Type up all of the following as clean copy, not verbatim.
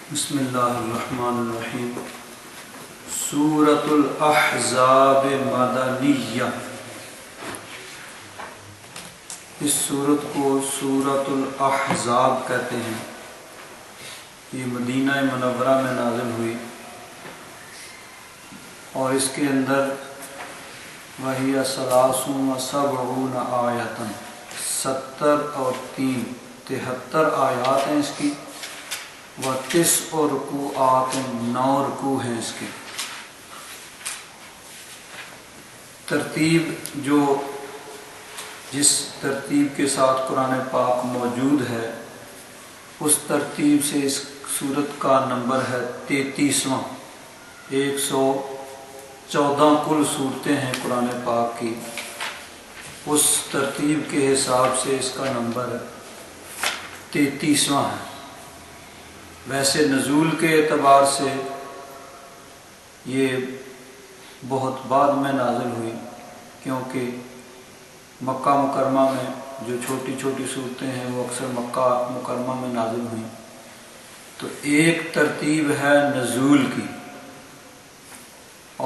بسم اللہ الرحمن الرحیم۔ سورۃ الاحزاب مدنیہ، اس سورت کو سورۃ الاحزاب کہتے ہیں۔ یہ مدینہ منورہ میں نازل ہوئی اور اس کے اندر وہی 73 آیتاً 70 اور 73 آیات ہیں اس کی، و90 رکوعات 9 رکوع ہیں اس کے۔ ترتیب جس ترتیب کے ساتھ قرآن پاک موجود ہے اس ترتیب سے اس سورت کا نمبر ہے 33واں۔ 114 کل صورتیں ہیں قرآن پاک کی، اس ترتیب کے حساب سے اس کا نمبر 33واں ہے۔ ویسے نزول کے اعتبار سے یہ بہت بعد میں نازل ہوئی، کیونکہ مکہ مکرمہ میں جو چھوٹی چھوٹی صورتیں ہیں وہ اکثر مکہ مکرمہ میں نازل ہوئیں۔ تو ایک ترتیب ہے نزول کی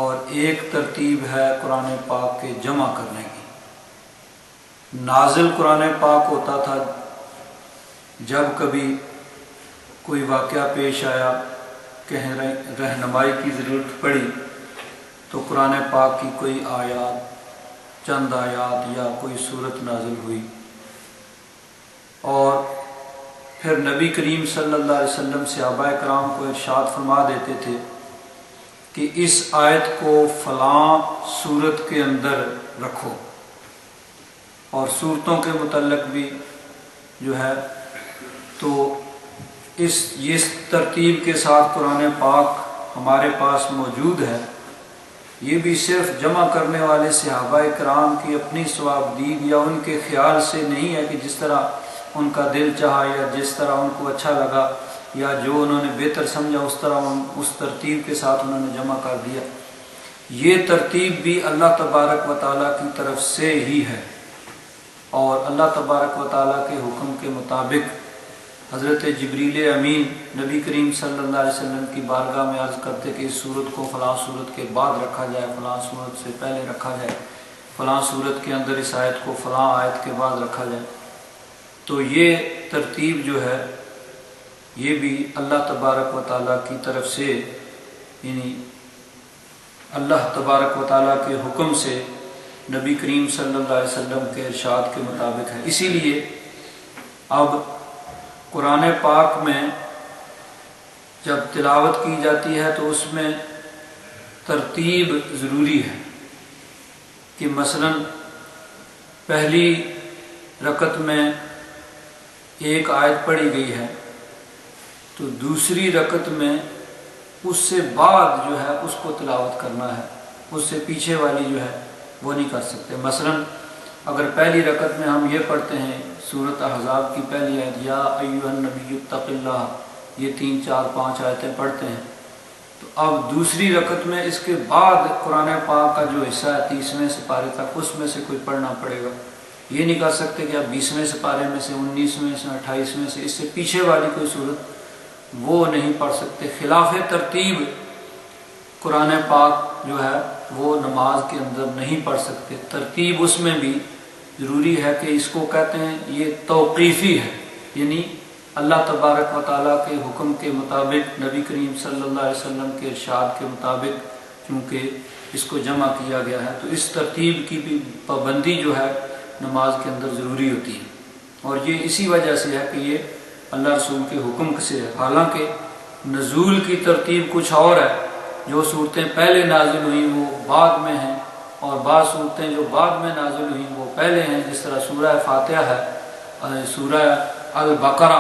اور ایک ترتیب ہے قرآن پاک کے جمع کرنے کی۔ نازل قرآن پاک ہوتا تھا جب کبھی کوئی واقعہ پیش آیا، کہیں رہنمائی کی ضرورت پڑی تو قرآن پاک کی کوئی آیات، چند آیات یا کوئی صورت نازل ہوئی، اور پھر نبی کریم صلی اللہ علیہ وسلم صحابہ کرام کو ارشاد فرما دیتے تھے کہ اس آیت کو فلاں صورت کے اندر رکھو، اور صورتوں کے متعلق بھی جو ہے تو اس ترتیب کے ساتھ قرآن پاک ہمارے پاس موجود ہے۔ یہ بھی صرف جمع کرنے والے صحابہ کرام کی اپنی ثوابدید یا ان کے خیال سے نہیں ہے کہ جس طرح ان کا دل چاہا یا جس طرح ان کو اچھا لگا یا جو انہوں نے بہتر سمجھا اس طرح اس ترتیب کے ساتھ انہوں نے جمع کر دیا۔ یہ ترتیب بھی اللہ تبارک و تعالیٰ کی طرف سے ہی ہے، اور اللہ تبارک و تعالیٰ کے حکم کے مطابق حضرت جبریل امین نبی کریم صلی اللہ علیہ وسلم کی بارگاہ میں عرض کرتے کہ اس صورت کو فلاں صورت کے بعد رکھا جائے، فلاں صورت سے پہلے رکھا جائے، فلاں صورت کے اندر اس آیت کو فلاں آیت کے بعد رکھا جائے۔ تو یہ ترتیب جو ہے یہ بھی اللہ تبارک و تعالیٰ کی طرف سے، یعنی اللہ تبارک و تعالیٰ کے حکم سے نبی کریم صلی اللہ علیہ وسلم کے ارشاد کے مطابق ہے۔ اسی لیے اب قرآن پاک میں جب تلاوت کی جاتی ہے تو اس میں ترتیب ضروری ہے کہ مثلا پہلی رکعت میں ایک آیت پڑھی گئی ہے تو دوسری رکعت میں اس سے بعد جو ہے اس کو تلاوت کرنا ہے، اس سے پیچھے والی جو ہے وہ نہیں کر سکتے۔ مثلا اگر پہلی رکعت میں ہم یہ پڑھتے ہیں سورۃ احزاب کی پہلی آیت یا ایھا النبی اتق اللہ، یہ 3 4 5 آیتیں پڑھتے ہیں، تو اب دوسری رکعت میں اس کے بعد قرآن پاک کا جو حصہ ہے 30ویں سپارے تک اس میں سے کوئی پڑھنا پڑے گا۔ یہ نہیں کر سکتے کہ آپ 20ویں سپارے میں سے 19ویں سے 28ویں سے اس سے پیچھے والی کوئی صورت وہ نہیں پڑھ سکتے۔ خلاف ترتیب قرآن پاک جو ہے وہ نماز کے اندر نہیں پڑھ سکتے۔ ترتیب اس میں بھی ضروری ہے کہ اس کو کہتے ہیں یہ توقیفی ہے، یعنی اللہ تبارک و تعالیٰ کے حکم کے مطابق نبی کریم صلی اللہ علیہ وسلم کے ارشاد کے مطابق چونکہ اس کو جمع کیا گیا ہے، تو اس ترتیب کی بھی پابندی جو ہے نماز کے اندر ضروری ہوتی ہے، اور یہ اسی وجہ سے ہے کہ یہ اللہ رسول کے حکم سے ہے۔ حالانکہ نزول کی ترتیب کچھ اور ہے، جو صورتیں پہلے نازل ہوئیں وہ بعد میں ہیں، اور بعض صورتیں جو بعد میں نازل ہوئیں وہ پہلے ہیں، جس طرح سورہ فاتحہ ہے، سورہ البقرہ،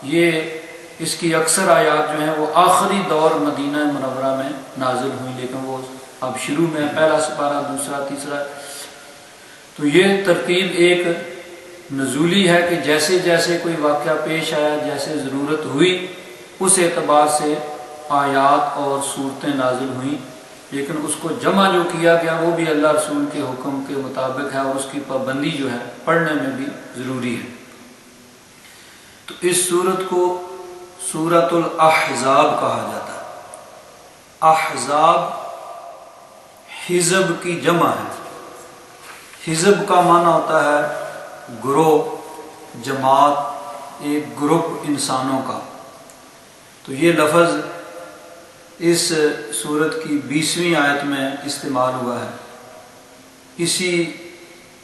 یہ اس کی اکثر آیات جو ہیں وہ آخری دور مدینہ منورہ میں نازل ہوئیں، لیکن وہ اب شروع میں پہلا سپارہ، دوسرا، تیسرا۔ تو یہ ترتیب ایک نزولی ہے کہ جیسے جیسے کوئی واقعہ پیش آیا، جیسے ضرورت ہوئی اس اعتبار سے آیات اور صورتیں نازل ہوئیں، لیکن اس کو جمع جو کیا گیا وہ بھی اللہ رسول کے حکم کے مطابق ہے، اور اس کی پابندی جو ہے پڑھنے میں بھی ضروری ہے۔ تو اس صورت کو سورۃ الاحزاب کہا جاتا ہے۔ احزاب حزب کی جمع ہے۔ حزب کا معنی ہوتا ہے گروہ، جماعت، ایک گروپ انسانوں کا۔ تو یہ لفظ اس سورت کی 20ویں آیت میں استعمال ہوا ہے، اسی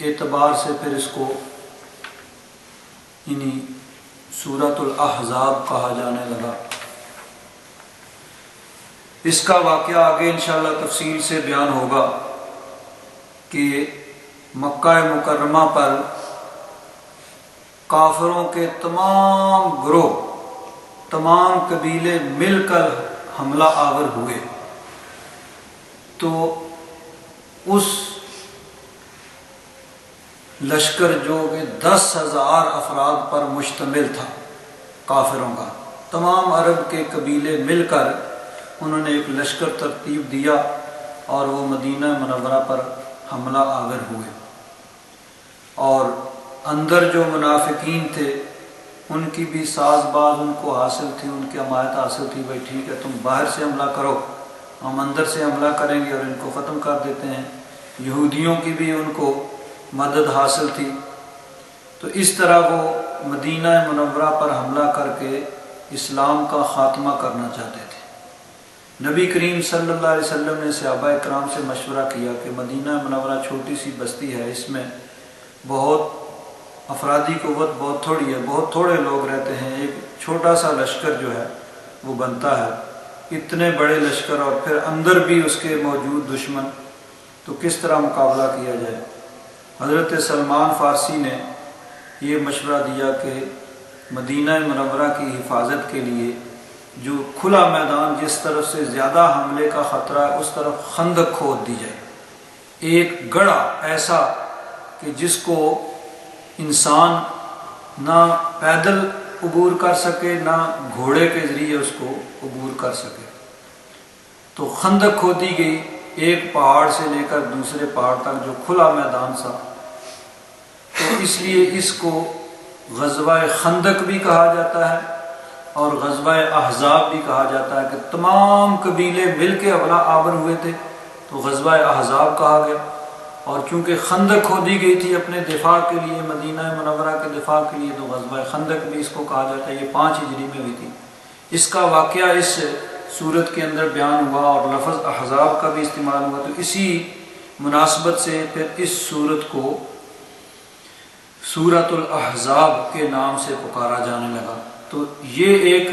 اعتبار سے پھر اس کو یعنی سورۃ الاحزاب کہا جانے لگا۔ اس کا واقعہ آگے انشاءاللہ تفصیل سے بیان ہوگا کہ مکہ مکرمہ پر کافروں کے تمام گروہ، تمام قبیلے مل کر حملہ آور ہوئے، تو اس لشکر جو کہ 10,000 افراد پر مشتمل تھا کافروں کا، تمام عرب کے قبیلے مل کر انہوں نے ایک لشکر ترتیب دیا اور وہ مدینہ منورہ پر حملہ آور ہوئے۔ اور اندر جو منافقین تھے ان کی بھی ساز باز ان کو حاصل تھی، ان کی حمایت حاصل تھی، بھائی ٹھیک ہے تم باہر سے حملہ کرو، ہم اندر سے حملہ کریں گے اور ان کو ختم کر دیتے ہیں۔ یہودیوں کی بھی ان کو مدد حاصل تھی۔ تو اس طرح وہ مدینہ منورہ پر حملہ کر کے اسلام کا خاتمہ کرنا چاہتے تھے۔ نبی کریم صلی اللہ علیہ وسلم نے صحابہ کرام سے مشورہ کیا کہ مدینہ منورہ چھوٹی سی بستی ہے، اس میں بہت افرادی قوت بہت تھوڑی ہے، بہت تھوڑے لوگ رہتے ہیں، ایک چھوٹا سا لشکر جو ہے وہ بنتا ہے، اتنے بڑے لشکر اور پھر اندر بھی اس کے موجود دشمن، تو کس طرح مقابلہ کیا جائے۔ حضرت سلمان فارسی نے یہ مشورہ دیا کہ مدینہ منورہ کی حفاظت کے لیے جو کھلا میدان جس طرف سے زیادہ حملے کا خطرہ ہے اس طرف خندق کھود دی جائے، ایک گڑھا ایسا کہ جس کو انسان نہ پیدل عبور کر سکے نہ گھوڑے کے ذریعے اس کو عبور کر سکے۔ تو خندق کھودی گئی ایک پہاڑ سے لے کر دوسرے پہاڑ تک جو کھلا میدان تھا، تو اس لیے اس کو غزوہ خندق بھی کہا جاتا ہے اور غزوہ احزاب بھی کہا جاتا ہے کہ تمام قبیلے مل کے حملہ آور ہوئے تھے تو غزوہ احزاب کہا گیا۔ اور چونکہ خندق کھودی گئی تھی اپنے دفاع کے لیے، مدینہ منورہ کے دفاع کے لیے، تو غزوہ خندق بھی اس کو کہا جاتا ہے۔ یہ 5 ہجری میں ہوئی تھی۔ اس کا واقعہ اس سورت کے اندر بیان ہوا اور لفظ احزاب کا بھی استعمال ہوا، تو اسی مناسبت سے پھر اس سورت کو سورۃ الاحزاب کے نام سے پکارا جانے لگا۔ تو یہ ایک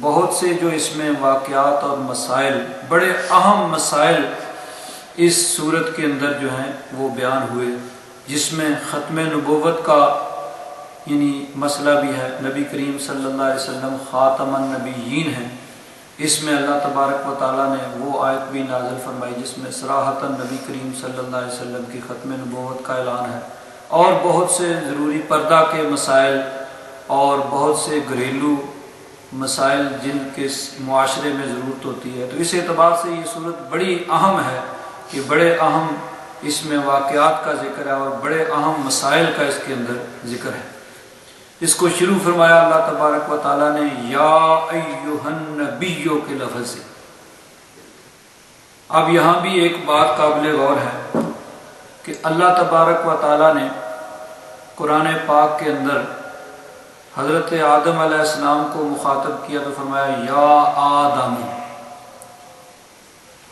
بہت سے جو اس میں واقعات اور مسائل، بڑے اہم مسائل اس سورت کے اندر جو ہیں وہ بیان ہوئے، جس میں ختم نبوت کا یعنی مسئلہ بھی ہے۔ نبی کریم صلی اللہ علیہ وسلم خاتم النبیین ہیں۔ اس میں اللہ تبارک و تعالیٰ نے وہ آیت بھی نازل فرمائی جس میں صراحتاً نبی کریم صلی اللہ علیہ وسلم کی ختم نبوت کا اعلان ہے، اور بہت سے ضروری پردہ کے مسائل اور بہت سے گھریلو مسائل جن کے معاشرے میں ضرورت ہوتی ہے۔ تو اس اعتبار سے یہ صورت بڑی اہم ہے کہ بڑے اہم اس میں واقعات کا ذکر ہے اور بڑے اہم مسائل کا اس کے اندر ذکر ہے۔ اس کو شروع فرمایا اللہ تبارک و تعالیٰ نے یا ایھا النبیو کے لفظ سے۔ اب یہاں بھی ایک بات قابل غور ہے کہ اللہ تبارک و تعالیٰ نے قرآن پاک کے اندر حضرت آدم علیہ السلام کو مخاطب کیا تو فرمایا یا آدم،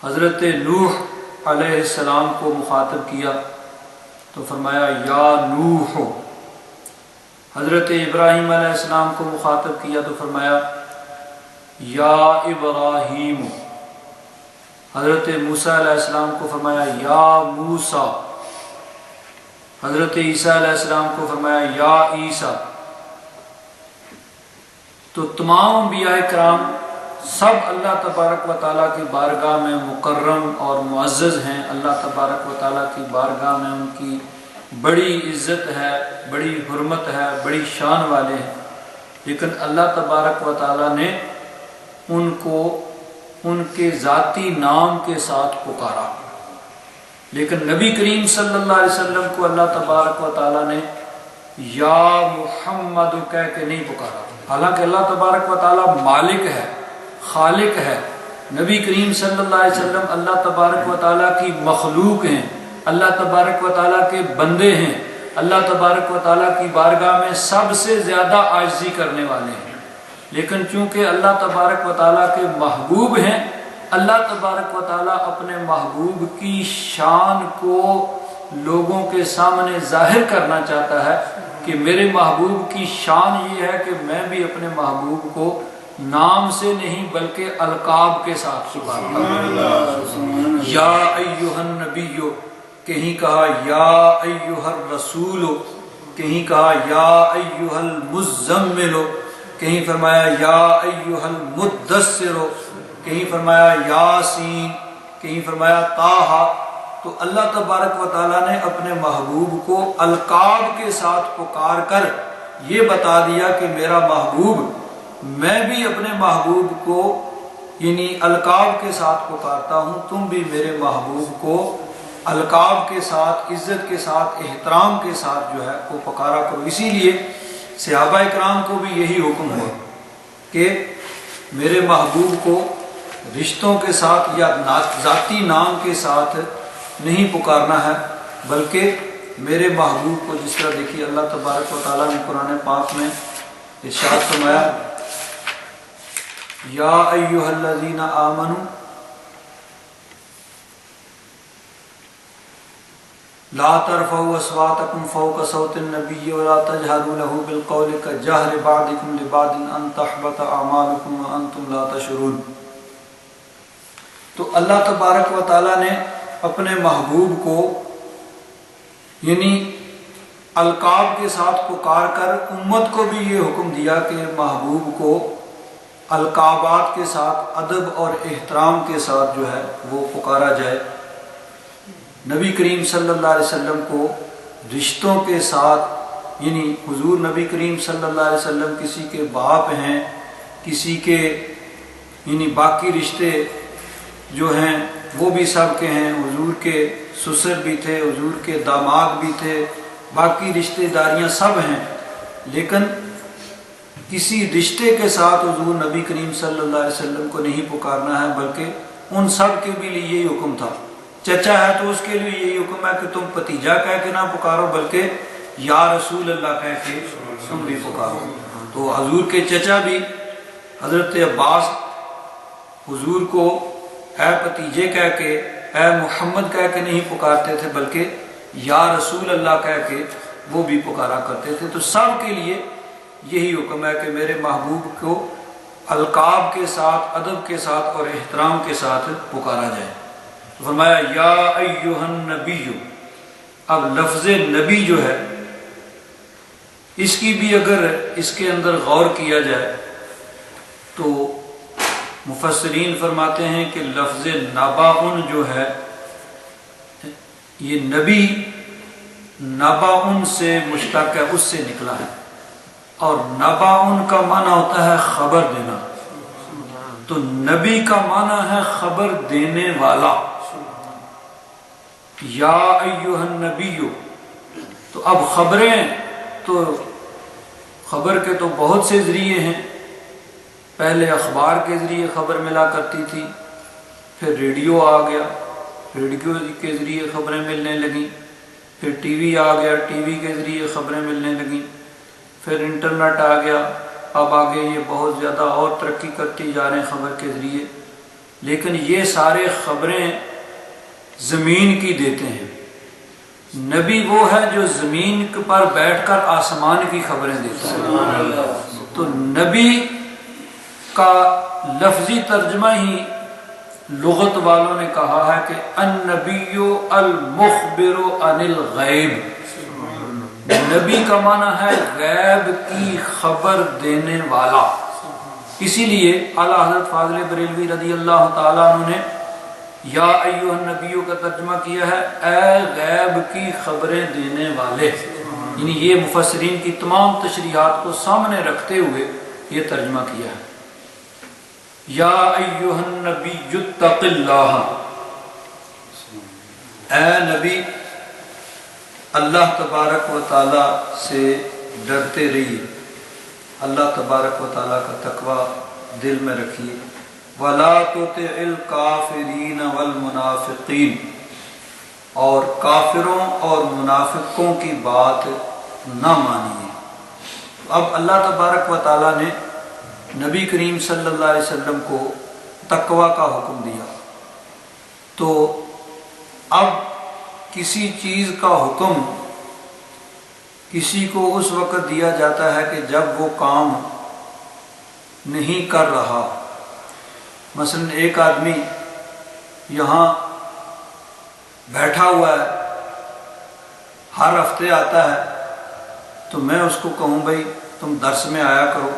حضرت نوح علیہ السلام کو مخاطب کیا تو فرمایا یا نوح، حضرت ابراہیم علیہ السلام کو مخاطب کیا تو فرمایا یا ابراہیم، حضرت موسیٰ علیہ السلام کو فرمایا یا موسیٰ، حضرت عیسیٰ علیہ السلام کو فرمایا یا عیسیٰ۔ تو تمام انبیاء کرام سب اللہ تبارک و تعالیٰ کی بارگاہ میں مکرم اور معزز ہیں۔ اللہ تبارک و تعالیٰ کی بارگاہ میں ان کی بڑی عزت ہے، بڑی حرمت ہے، بڑی شان والے ہیں، لیکن اللہ تبارک و تعالیٰ نے ان کو ان کے ذاتی نام کے ساتھ پکارا، لیکن نبی کریم صلی اللہ علیہ وسلم کو اللہ تبارک و تعالیٰ نے یا محمد کہہ کے نہیں پکارا۔ حالانکہ اللہ تبارک و تعالیٰ مالک ہے، خالق ہے، نبی کریم صلی اللہ علیہ وسلم اللہ تبارک و تعالیٰ کی مخلوق ہیں، اللہ تبارک و تعالیٰ کے بندے ہیں، اللہ تبارک و تعالیٰ کی بارگاہ میں سب سے زیادہ عاجزی کرنے والے ہیں، لیکن چونکہ اللہ تبارک و تعالیٰ کے محبوب ہیں، اللہ تبارک و تعالیٰ اپنے محبوب کی شان کو لوگوں کے سامنے ظاہر کرنا چاہتا ہے کہ میرے محبوب کی شان یہ ہے کہ میں بھی اپنے محبوب کو نام سے نہیں بلکہ القاب کے ساتھ پکارتا ہوں۔ یا ایھا النبی، کہیں کہا یا ایھا الرسول، کہیں کہا یا ایھا المزمل، کہیں فرمایا یا ایھا المدثر، کہیں فرمایا یاسین، کہیں فرمایا طٰہٰ۔ تو اللہ تبارک و تعالیٰ نے اپنے محبوب کو القاب کے ساتھ پکار کر یہ بتا دیا کہ میرا محبوب، میں بھی اپنے محبوب کو یعنی القاب کے ساتھ پکارتا ہوں، تم بھی میرے محبوب کو القاب کے ساتھ، عزت کے ساتھ، احترام کے ساتھ جو ہے وہ پکارا کرو۔ اسی لیے صحابہ اکرام کو بھی یہی حکم ہوا کہ میرے محبوب کو رشتوں کے ساتھ یا ذاتی نام کے ساتھ نہیں پکارنا ہے، بلکہ میرے محبوب کو جس طرح دیکھیے اللہ تبارک و تعالیٰ نے قرآن پاک میں ارشاد فرمایا یا ایھا الذین آمنوا لا ترفعوا اصواتکم فوق صوت النبی ولا تجہروا له بالقول کجہر بعضکم لبعض ان تحبط اعمالکم وانتم لا تشعرون۔ تو اللہ تبارک و تعالیٰ نے اپنے محبوب کو یعنی القاب کے ساتھ پکار کر امت کو بھی یہ حکم دیا کہ محبوب کو القابات کے ساتھ، ادب اور احترام کے ساتھ جو ہے وہ پکارا جائے۔ نبی کریم صلی اللہ علیہ وسلم کو رشتوں کے ساتھ یعنی حضور نبی کریم صلی اللہ علیہ وسلم کسی کے باپ ہیں، کسی کے یعنی باقی رشتے جو ہیں وہ بھی سب کے ہیں، حضور کے سسر بھی تھے، حضور کے داماد بھی تھے، باقی رشتہ داریاں سب ہیں، لیکن کسی رشتے کے ساتھ حضور نبی کریم صلی اللہ علیہ وسلم کو نہیں پکارنا ہے، بلکہ ان سب کے بھی لیے یہی حکم تھا۔ چچا ہے تو اس کے لیے یہی حکم ہے کہ تم بھتیجا کہہ کے نہ پکارو بلکہ یا رسول اللہ کہہ کے تم بھی پکارو۔ تو حضور کے چچا بھی حضرت عباس حضور کو اے بھتیجے کہہ کے، اے محمد کہہ کے نہیں پکارتے تھے بلکہ یا رسول اللہ کہہ کے وہ بھی پکارا کرتے تھے۔ تو سب کے لیے یہی حکم ہے کہ میرے محبوب کو القاب کے ساتھ، ادب کے ساتھ اور احترام کے ساتھ پکارا جائے۔ تو فرمایا یا ایھا النبی۔ اب لفظ نبی جو ہے اس کی بھی اگر اس کے اندر غور کیا جائے تو مفسرین فرماتے ہیں کہ لفظ نباؤن جو ہے یہ نبی نباؤن سے مشتق ہے، اس سے نکلا ہے، اور نباؤن کا معنی ہوتا ہے خبر دینا، تو نبی کا معنی ہے خبر دینے والا۔ یا ایھا النبی، تو اب خبریں تو خبر کے تو بہت سے ذریعے ہیں، پہلے اخبار کے ذریعے خبر ملا کرتی تھی، پھر ریڈیو آ گیا، ریڈیو کے ذریعے خبریں ملنے لگیں، پھر ٹی وی آ گیا، ٹی وی کے ذریعے خبریں ملنے لگیں، پھر انٹرنیٹ آ گیا، اب آگے یہ بہت زیادہ اور ترقی کرتی جا رہے ہیں خبر کے ذریعے، لیکن یہ سارے خبریں زمین کی دیتے ہیں۔ نبی وہ ہے جو زمین پر بیٹھ کر آسمان کی خبریں دیتا ہے۔ تو نبی کا لفظی ترجمہ ہی لغت والوں نے کہا ہے کہ النبی المخبر عن الغیب، نبی کا معنی ہے غیب کی خبر دینے والا۔ اسی لیے اعلیٰ حضرت فاضل بریلوی رضی اللہ تعالیٰ عنہ نے یا ایھا النبی کا ترجمہ کیا ہے اے غیب کی خبریں دینے والے، یعنی یہ مفسرین کی تمام تشریحات کو سامنے رکھتے ہوئے یہ ترجمہ کیا ہے۔ یا ایھا النبی اتق اللہ، اے نبی اللہ تبارک و تعالی سے ڈرتے رہیے۔ اللہ تبارک و تعالیٰ کا تقوی دل میں رکھیے۔ وَلَا تُطِعِ الْكَافِرِينَ وَالْمُنَافِقِينَ، اور کافروں اور منافقوں کی بات نہ مانیے۔ اب اللہ تبارک و تعالیٰ نے نبی کریم صلی اللہ علیہ وسلم کو تقوی کا حکم دیا، تو اب کسی چیز کا حکم کسی کو اس وقت دیا جاتا ہے کہ جب وہ کام نہیں کر رہا۔ مثلا ایک آدمی یہاں بیٹھا ہوا ہے، ہر ہفتے آتا ہے، تو میں اس کو کہوں بھائی تم درس میں آیا کرو،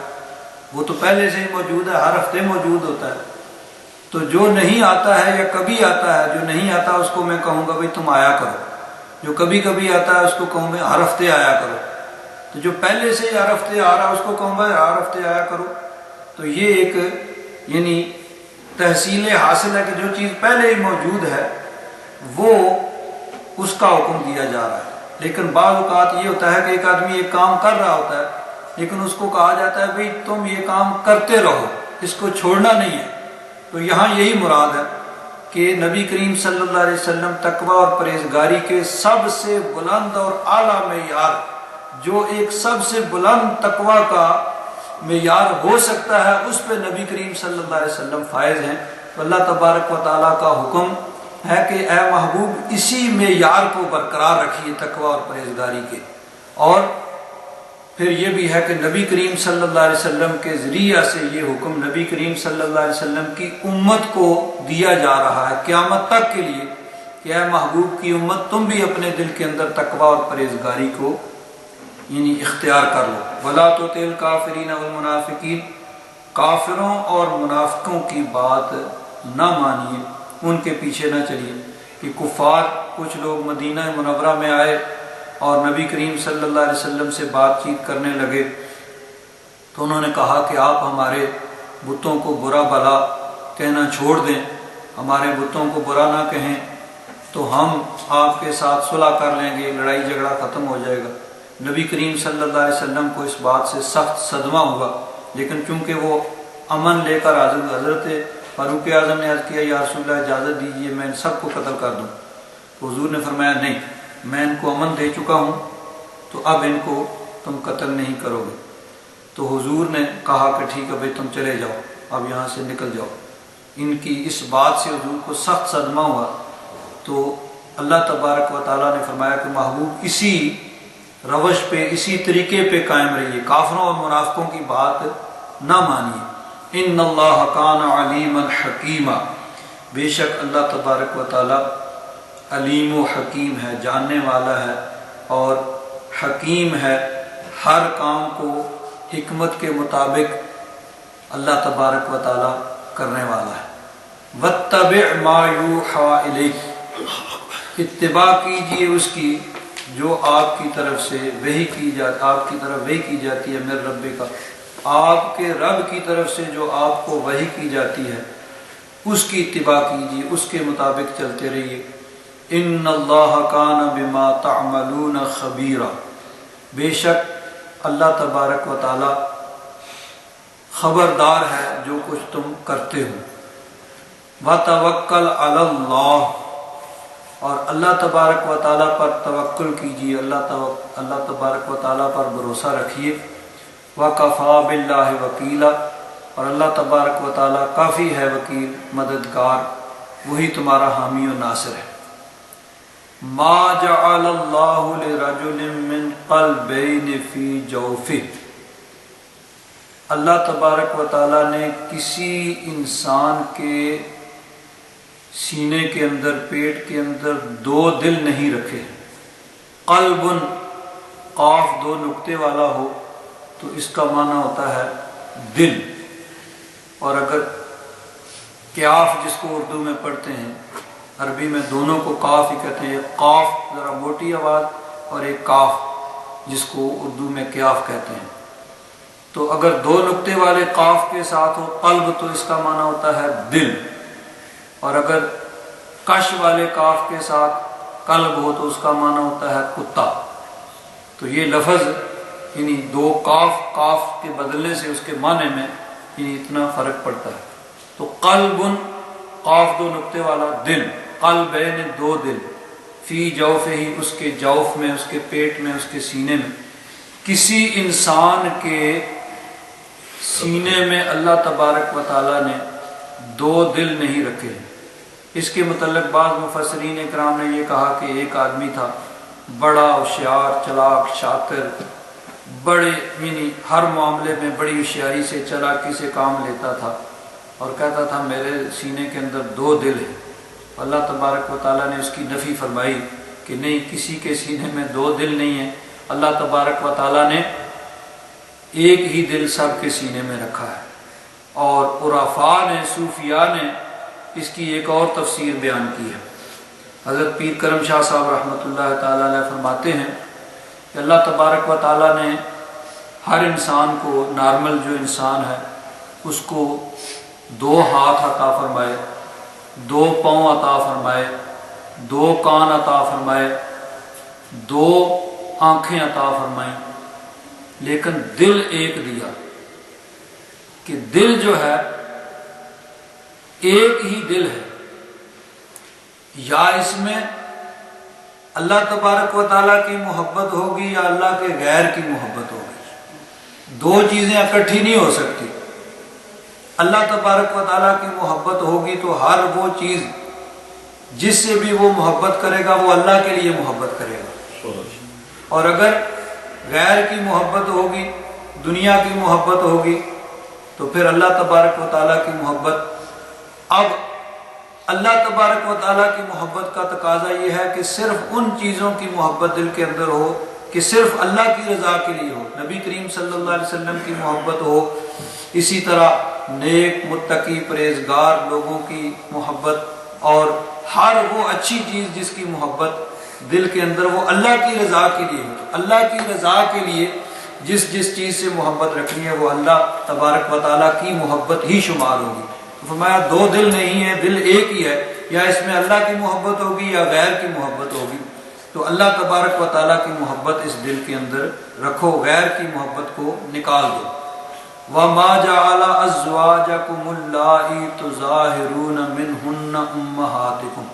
وہ تو پہلے سے ہی موجود ہے، ہر ہفتے موجود ہوتا ہے۔ تو جو نہیں آتا ہے یا کبھی آتا ہے، جو نہیں آتا اس کو میں کہوں گا بھائی تم آیا کرو، جو کبھی کبھی آتا ہے اس کو کہوں میں ہر ہفتے آیا کرو۔ تو جو پہلے سے ہی ہر ہفتے آ رہا ہے اس کو کہوں بھائی ہر ہفتے آیا کرو۔ تو یہ ایک یعنی تحصیل حاصل ہے کہ جو چیز پہلے ہی موجود ہے وہ اس کا حکم دیا جا رہا ہے۔ لیکن بعض اوقات یہ ہوتا ہے کہ ایک آدمی ایک کام کر رہا ہوتا ہے، لیکن اس کو کہا جاتا ہے بھئی تم یہ کام کرتے رہو، اس کو چھوڑنا نہیں ہے۔ تو یہاں یہی مراد ہے کہ نبی کریم صلی اللہ علیہ وسلم تقوی اور پرہیزگاری کے سب سے بلند اور اعلیٰ معیار، جو ایک سب سے بلند تقوی کا معیار ہو سکتا ہے، اس پہ نبی کریم صلی اللہ علیہ وسلم فائز ہیں۔ تو اللہ تبارک و تعالیٰ کا حکم ہے کہ اے محبوب اسی معیار کو برقرار رکھیے تقوی اور پرہیزگاری کے۔ اور پھر یہ بھی ہے کہ نبی کریم صلی اللہ علیہ وسلم کے ذریعہ سے یہ حکم نبی کریم صلی اللہ علیہ وسلم کی امت کو دیا جا رہا ہے قیامت تک کے لیے کہ اے محبوب کی امت تم بھی اپنے دل کے اندر تقوی اور پرہیزگاری کو یعنی اختیار کر لو۔ وَلَا تُطِعِ الْكَافِرِينَ وَالْمُنَافِقِينَ، کافروں اور منافقوں کی بات نہ مانیے، ان کے پیچھے نہ چلیے۔ کہ کفار کچھ لوگ مدینہ منورہ میں آئے اور نبی کریم صلی اللہ علیہ وسلم سے بات چیت کرنے لگے، تو انہوں نے کہا کہ آپ ہمارے بتوں کو برا بھلا کہنا چھوڑ دیں، ہمارے بتوں کو برا نہ کہیں تو ہم آپ کے ساتھ صلح کر لیں گے، لڑائی جھگڑا ختم ہو جائے گا۔ نبی کریم صلی اللہ علیہ وسلم کو اس بات سے سخت صدمہ ہوا، لیکن چونکہ وہ امن لے کر حضرت فاروق اعظم نے عرض کیا یا رسول اللہ اجازت دیجیے میں ان سب کو قتل کر دوں۔ تو حضور نے فرمایا نہیں، میں ان کو امن دے چکا ہوں، تو اب ان کو تم قتل نہیں کرو گے۔ تو حضور نے کہا کہ ٹھیک ہے بھائی تم چلے جاؤ، اب یہاں سے نکل جاؤ۔ ان کی اس بات سے حضور کو سخت صدمہ ہوا، تو اللہ تبارک و تعالیٰ نے فرمایا کہ محبوب اسی روش پہ، اسی طریقے پہ قائم رہیے، کافروں اور منافقوں کی بات نہ مانیے۔ ان اللہ کان علیما حکیما، بے شک اللہ تبارک و تعالیٰ علیم و حکیم ہے، جاننے والا ہے اور حکیم ہے، ہر کام کو حکمت کے مطابق اللہ تبارک و تعالیٰ کرنے والا ہے۔ وَاتَّبِعْ مَا يُوحَىٰ إِلَيْكَ، اتباع کیجیے اس کی جو آپ کی طرف سے وحی کی جاتی، آپ کی طرف وحی کی جاتی ہے، میرے رب کا، آپ کے رب کی طرف سے جو آپ کو وحی کی جاتی ہے اس کی اتباع کیجیے، اس کے مطابق چلتے رہیے۔ ان اللہ کان بما تعملون خبیرا، بے شک اللہ تبارک و تعالی خبردار ہے جو کچھ تم کرتے ہو۔ وتوکل علی اللہ، اور اللہ تبارک و تعالیٰ پر توکل کیجیے، اللہ تبارک و تعالیٰ پر بھروسہ رکھیے۔ وَكَفَىٰ بِاللَّهِ وَكِيلًا، اور اللہ تبارک و تعالیٰ کافی ہے وکیل، مددگار، وہی تمہارا حامی و ناصر ہے۔ مَا جَعَلَ اللَّهُ لِرَجُلٍ مِّن قَلْبَيْنِ فِي جَوْفِهِ، اللہ تبارک و تعالیٰ نے کسی انسان کے سینے کے اندر، پیٹ کے اندر دو دل نہیں رکھے۔ قلب، قاف دو نقطے والا ہو تو اس کا معنی ہوتا ہے دل، اور اگر قیاف جس کو اردو میں پڑھتے ہیں، عربی میں دونوں کو قاف ہی کہتے ہیں، ایک قاف ذرا موٹی آواز اور ایک کاف جس کو اردو میں قیاف کہتے ہیں۔ تو اگر دو نقطے والے قاف کے ساتھ ہو قلب تو اس کا معنی ہوتا ہے دل، اور اگر کش والے کاف کے ساتھ قلب ہو تو اس کا معنی ہوتا ہے کتا۔ تو یہ لفظ یعنی دو کاف کے بدلنے سے اس کے معنی میں یعنی اتنا فرق پڑتا ہے۔ تو قلب، قاف دو نقطے والا، دل، قلبین دو دل، فی جوف ہی اس کے جوف میں، اس کے پیٹ میں، اس کے سینے میں۔ کسی انسان کے سینے میں اللہ تبارک و تعالیٰ نے دو دل نہیں رکھے۔ اس کے متعلق بعض مفسرین اکرام نے یہ کہا کہ ایک آدمی تھا بڑا ہوشیار، چلاک، شاطر، بڑے یعنی ہر معاملے میں بڑی ہوشیاری سے، چلاکی سے کام لیتا تھا، اور کہتا تھا میرے سینے کے اندر دو دل ہیں۔ اللہ تبارک و تعالیٰ نے اس کی نفی فرمائی کہ نہیں، کسی کے سینے میں دو دل نہیں ہیں، اللہ تبارک و تعالیٰ نے ایک ہی دل سب کے سینے میں رکھا ہے۔ اور عرفاء نے، صوفیاء نے اس کی ایک اور تفسیر بیان کی ہے۔ حضرت پیر کرم شاہ صاحب رحمۃ اللہ تعالیٰ علیہ فرماتے ہیں کہ اللہ تبارک و تعالیٰ نے ہر انسان کو، نارمل جو انسان ہے اس کو دو ہاتھ عطا فرمائے، دو پاؤں عطا فرمائے، دو کان عطا فرمائے، دو آنکھیں عطا فرمائیں، لیکن دل ایک دیا کہ دل جو ہے ایک ہی دل ہے، یا اس میں اللہ تبارک و تعالیٰ کی محبت ہوگی یا اللہ کے غیر کی محبت ہوگی، دو چیزیں اکٹھی نہیں ہو سکتی۔ اللہ تبارک و تعالیٰ کی محبت ہوگی تو ہر وہ چیز جس سے بھی وہ محبت کرے گا وہ اللہ کے لیے محبت کرے گا، اور اگر غیر کی محبت ہوگی، دنیا کی محبت ہوگی، تو پھر اللہ تبارک و تعالیٰ کی محبت، اب اللہ تبارک و تعالیٰ کی محبت کا تقاضا یہ ہے کہ صرف ان چیزوں کی محبت دل کے اندر ہو کہ صرف اللہ کی رضا کے لیے ہو، نبی کریم صلی اللہ علیہ وسلم کی محبت ہو، اسی طرح نیک، متقی، پرہیزگار لوگوں کی محبت، اور ہر وہ اچھی چیز جس کی محبت دل کے اندر وہ اللہ کی رضا کے لیے ہو۔ اللہ کی رضا کے لیے جس چیز سے محبت رکھنی ہے وہ اللہ تبارک و تعالیٰ کی محبت ہی شمار ہوگی۔ فرمایا دو دل نہیں ہے، دل ایک ہی ہے، یا اس میں اللہ کی محبت ہوگی یا غیر کی محبت ہوگی، تو اللہ تبارک و تعالیٰ کی محبت اس دل کے اندر رکھو، غیر کی محبت کو نکال دو۔ وَمَا جَعَلَ أَزْوَاجَكُمُ اللَّائِي تُظَاهِرُونَ مِنْهُنَّ أُمَّهَاتِكُمْ،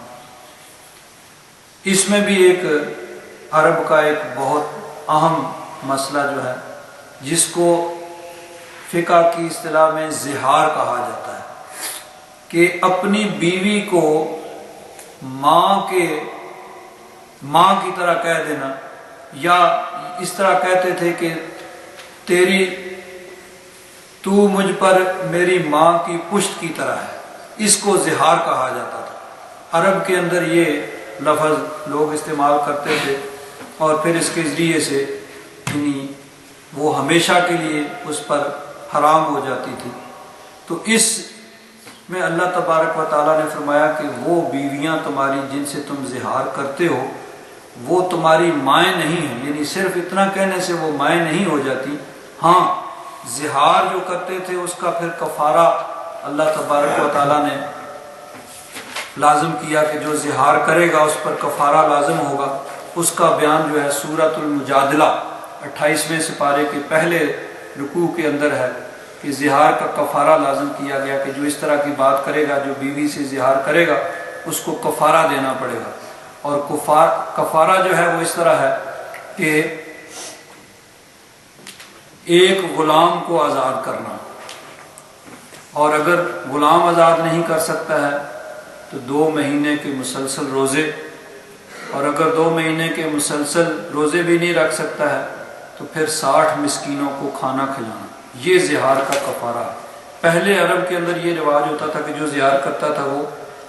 اس میں بھی ایک عرب کا ایک بہت اہم مسئلہ جو ہے جس کو فقہ کی اصطلاح میں زہار کہا جاتا ہے، کہ اپنی بیوی کو ماں کی طرح کہہ دینا، یا اس طرح کہتے تھے کہ تو مجھ پر میری ماں کی پشت کی طرح ہے، اس کو زہار کہا جاتا تھا۔ عرب کے اندر یہ لفظ لوگ استعمال کرتے تھے، اور پھر اس کے ذریعے سے یعنی وہ ہمیشہ کے لیے اس پر حرام ہو جاتی تھی۔ تو اس میں اللہ تبارک و تعالیٰ نے فرمایا کہ وہ بیویاں تمہاری جن سے تم زہار کرتے ہو وہ تمہاری مائیں نہیں ہیں، یعنی صرف اتنا کہنے سے وہ مائیں نہیں ہو جاتی، ہاں زہار جو کرتے تھے اس کا پھر کفارہ اللہ تبارک و تعالیٰ نے لازم کیا کہ جو زہار کرے گا اس پر کفارہ لازم ہوگا۔ اس کا بیان جو ہے سورۃ المجادلہ 28ویں سپارے کے پہلے رکوع کے اندر ہے کہ زہار کا کفارہ لازم کیا گیا کہ جو اس طرح کی بات کرے گا، جو بیوی سے زہار کرے گا اس کو کفارہ دینا پڑے گا، اور کفارہ جو ہے وہ اس طرح ہے کہ ایک غلام کو آزاد کرنا، اور اگر غلام آزاد نہیں کر سکتا ہے تو 2 مہینے کے مسلسل روزے، اور اگر 2 مہینے کے مسلسل روزے بھی نہیں رکھ سکتا ہے تو پھر 60 مسکینوں کو کھانا کھلانا، یہ زہار کا کفارہ ہے۔ پہلے عرب کے اندر یہ رواج ہوتا تھا کہ جو زہار کرتا تھا وہ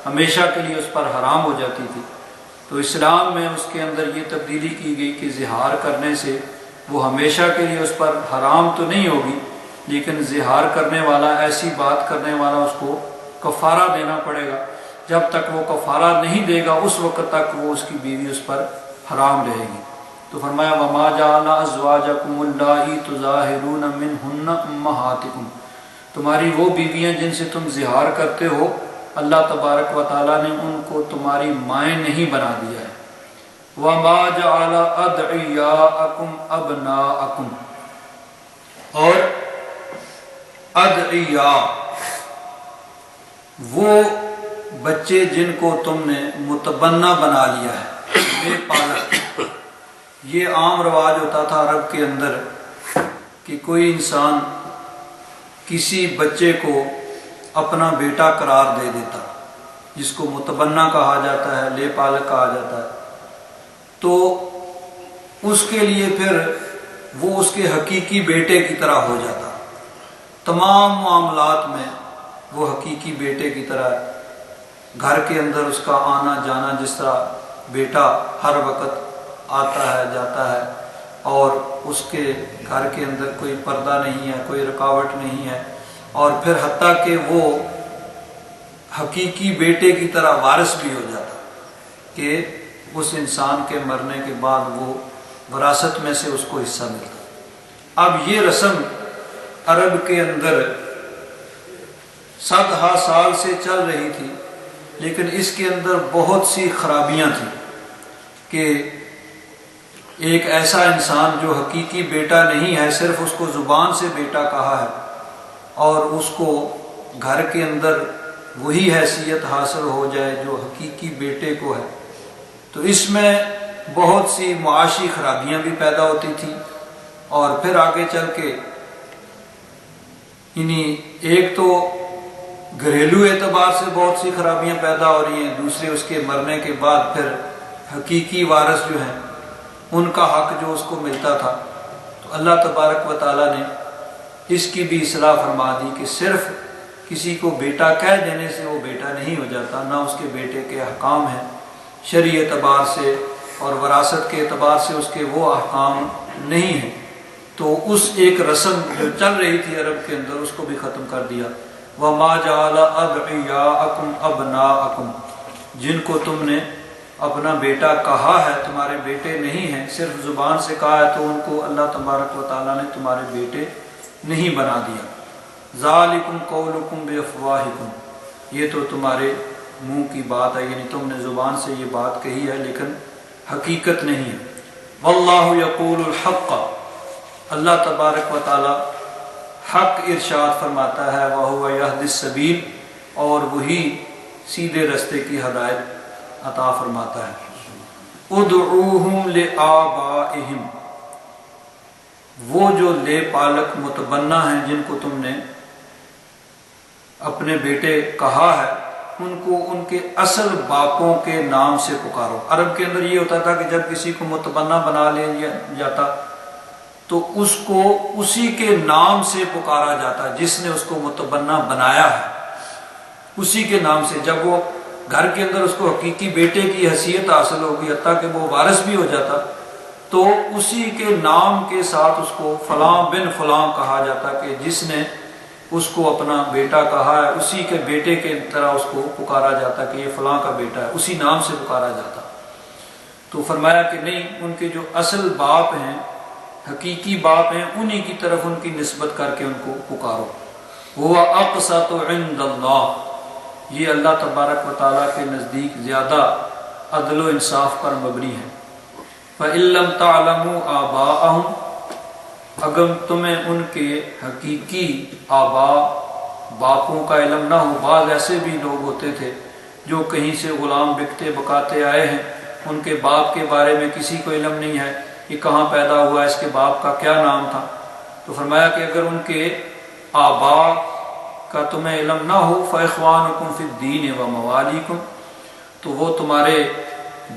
ہمیشہ کے لیے اس پر حرام ہو جاتی تھی، تو اسلام میں اس کے اندر یہ تبدیلی کی گئی کہ زہار کرنے سے وہ ہمیشہ کے لیے اس پر حرام تو نہیں ہوگی، لیکن زہار کرنے والا، ایسی بات کرنے والا، اس کو کفارہ دینا پڑے گا۔ جب تک وہ کفارہ نہیں دے گا اس وقت تک وہ اس کی بیوی اس پر حرام رہے گی۔ تو فرمایا وَمَا جَعَلَ أَزْوَاجَكُمُ اللَّائِي تُظَاهِرُونَ مِنْهُنَّ أُمَّهَاتِكُمْ، تمہاری وہ بیویاں جن سے تم زہار کرتے ہو اللہ تبارک و تعالیٰ نے ان کو تمہاری مائیں نہیں بنا دیا ہے۔ وَمَا جَعَلَ أَدْعِيَاءَكُمْ أَبْنَاءَكُمْ، اور ادعیا وہ بچے جن کو تم نے متبنہ بنا لیا ہے، بے پالک۔ یہ عام رواج ہوتا تھا عرب کے اندر کہ کوئی انسان کسی بچے کو اپنا بیٹا قرار دے دیتا، جس کو متبنہ کہا جاتا ہے، لے پالک کہا جاتا ہے، تو اس کے لیے پھر وہ اس کے حقیقی بیٹے کی طرح ہو جاتا، تمام معاملات میں وہ حقیقی بیٹے کی طرح، گھر کے اندر اس کا آنا جانا، جس طرح بیٹا ہر وقت آتا ہے جاتا ہے، اور اس کے گھر کے اندر کوئی پردہ نہیں ہے، کوئی رکاوٹ نہیں ہے، اور پھر حتیٰ کہ وہ حقیقی بیٹے کی طرح وارث بھی ہو جاتا کہ اس انسان کے مرنے کے بعد وہ وراثت میں سے اس کو حصہ ملتا۔ اب یہ رسم عرب کے اندر 100 سال سے چل رہی تھی، لیکن اس کے اندر بہت سی خرابیاں تھیں کہ ایک ایسا انسان جو حقیقی بیٹا نہیں ہے، صرف اس کو زبان سے بیٹا کہا ہے، اور اس کو گھر کے اندر وہی حیثیت حاصل ہو جائے جو حقیقی بیٹے کو ہے، تو اس میں بہت سی معاشی خرابیاں بھی پیدا ہوتی تھیں۔ اور پھر آگے چل کے ایک تو گھریلو اعتبار سے بہت سی خرابیاں پیدا ہو رہی ہیں، دوسرے اس کے مرنے کے بعد پھر حقیقی وارث جو ہیں ان کا حق جو اس کو ملتا تھا، تو اللہ تبارک و تعالیٰ نے اس کی بھی اصلاح فرما دی کہ صرف کسی کو بیٹا کہہ دینے سے وہ بیٹا نہیں ہو جاتا، نہ اس کے بیٹے کے احکام ہیں شرعی اعتبار سے اور وراثت کے اعتبار سے اس کے وہ احکام نہیں ہیں۔ تو اس ایک رسم جو چل رہی تھی عرب کے اندر اس کو بھی ختم کر دیا۔ وَمَا جَعَلَ أَدْعِيَاءَكُمْ أَبْنَاءَكُمْ، جن کو تم نے اپنا بیٹا کہا ہے تمہارے بیٹے نہیں ہیں، صرف زبان سے کہا ہے، تو ان کو اللہ تبارک و تعالیٰ نے تمہارے بیٹے نہیں بنا دیا۔ ذَلِكُمْ قَوْلُكُمْ بِأَفْوَاهِكُمْ، یہ تو تمہارے منہ کی بات ہے، یعنی تم نے زبان سے یہ بات کہی ہے لیکن حقیقت نہیں ہے۔ وَاللَّهُ يَقُولُ الْحَقَّ، اللہ تبارک و تعالیٰ حق ارشاد فرماتا ہے، وَهُوَ يَهْدِي السَّبِيلَ، اور وہی سیدھے رستے کی ہدایت عطا فرماتا ہے۔ ادعوہم لآبائہم، وہ جو لے پالک متبنہ ہیں جن کو تم نے اپنے بیٹے کہا ہے، ان کو ان کے اصل باپوں کے نام سے پکارو۔ عرب کے اندر یہ ہوتا تھا کہ جب کسی کو متبنہ بنا لیا جاتا تو اس کو اسی کے نام سے پکارا جاتا جس نے اس کو متبنہ بنایا ہے، اسی کے نام سے۔ جب وہ گھر کے اندر اس کو حقیقی بیٹے کی حیثیت حاصل ہوگی، حتیٰ کہ وہ وارث بھی ہو جاتا، تو اسی کے نام کے ساتھ اس کو فلاں بن فلاں کہا جاتا کہ جس نے اس کو اپنا بیٹا کہا ہے، اسی کے بیٹے کے طرح اس کو پکارا جاتا کہ یہ فلاں کا بیٹا ہے، اسی نام سے پکارا جاتا۔ تو فرمایا کہ نہیں، ان کے جو اصل باپ ہیں، حقیقی باپ ہیں، انہی کی طرف ان کی نسبت کر کے ان کو پکارو۔ وہ اقسط عند اللہ، یہ اللہ تبارک و تعالیٰ کے نزدیک زیادہ عدل و انصاف پر مبنی ہے۔ فَإِن لَّمْ تَعْلَمُوا آبَاءَهُمْ، اگر تمہیں ان کے حقیقی آباء باپوں کا علم نہ ہو، بعض ایسے بھی لوگ ہوتے تھے جو کہیں سے غلام بکتے بکاتے آئے ہیں، ان کے باپ کے بارے میں کسی کو علم نہیں ہے، یہ کہاں پیدا ہوا، اس کے باپ کا کیا نام تھا، تو فرمایا کہ اگر ان کے آباء کا تمہیں علم نہ ہو، فَإِخْوَانُكُمْ فِي الدِّينِ وَمَوَالِيكُمْ، تو وہ تمہارے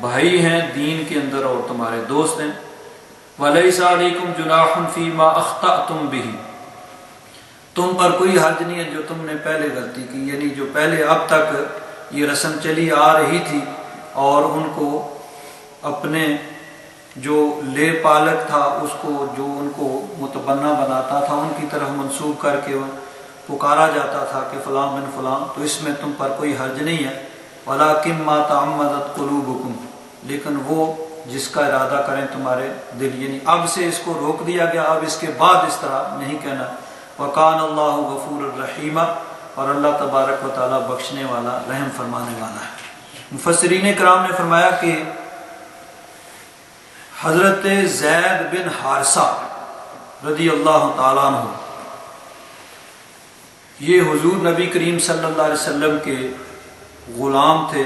بھائی ہیں دین کے اندر اور تمہارے دوست ہیں۔ وَلَيْسَ عَلَيْكُمْ جُنَاحٌ فِي مَا أَخْطَأْتُمْ بِهِ، تم پر کوئی حرج نہیں ہے جو تم نے پہلے غلطی کی، یعنی جو پہلے اب تک یہ رسم چلی آ رہی تھی اور ان کو اپنے جو لے پالک تھا اس کو، جو ان کو متبنہ بناتا تھا، ان کی طرف منسوب کر کے پکارا جاتا تھا کہ فلاں بن فلاں، تو اس میں تم پر کوئی حرج نہیں ہے۔ وَلَٰكِن مَّا تَعَمَّدَتْ قُلُوبُكُمْ، لیکن وہ جس کا ارادہ کریں تمہارے دل، یعنی اب سے اس کو روک دیا گیا، اب اس کے بعد اس طرح نہیں کہنا۔ وَكَانَ اللَّهُ غَفُورًا رَحِيمًا، اور اللہ تبارک و تعالیٰ بخشنے والا، رحم فرمانے والا ہے۔ مفسرین کرام نے فرمایا کہ حضرت زید بن حارثہ رضی اللہ تعالیٰ عنہ، یہ حضور نبی کریم صلی اللہ علیہ وسلم کے غلام تھے۔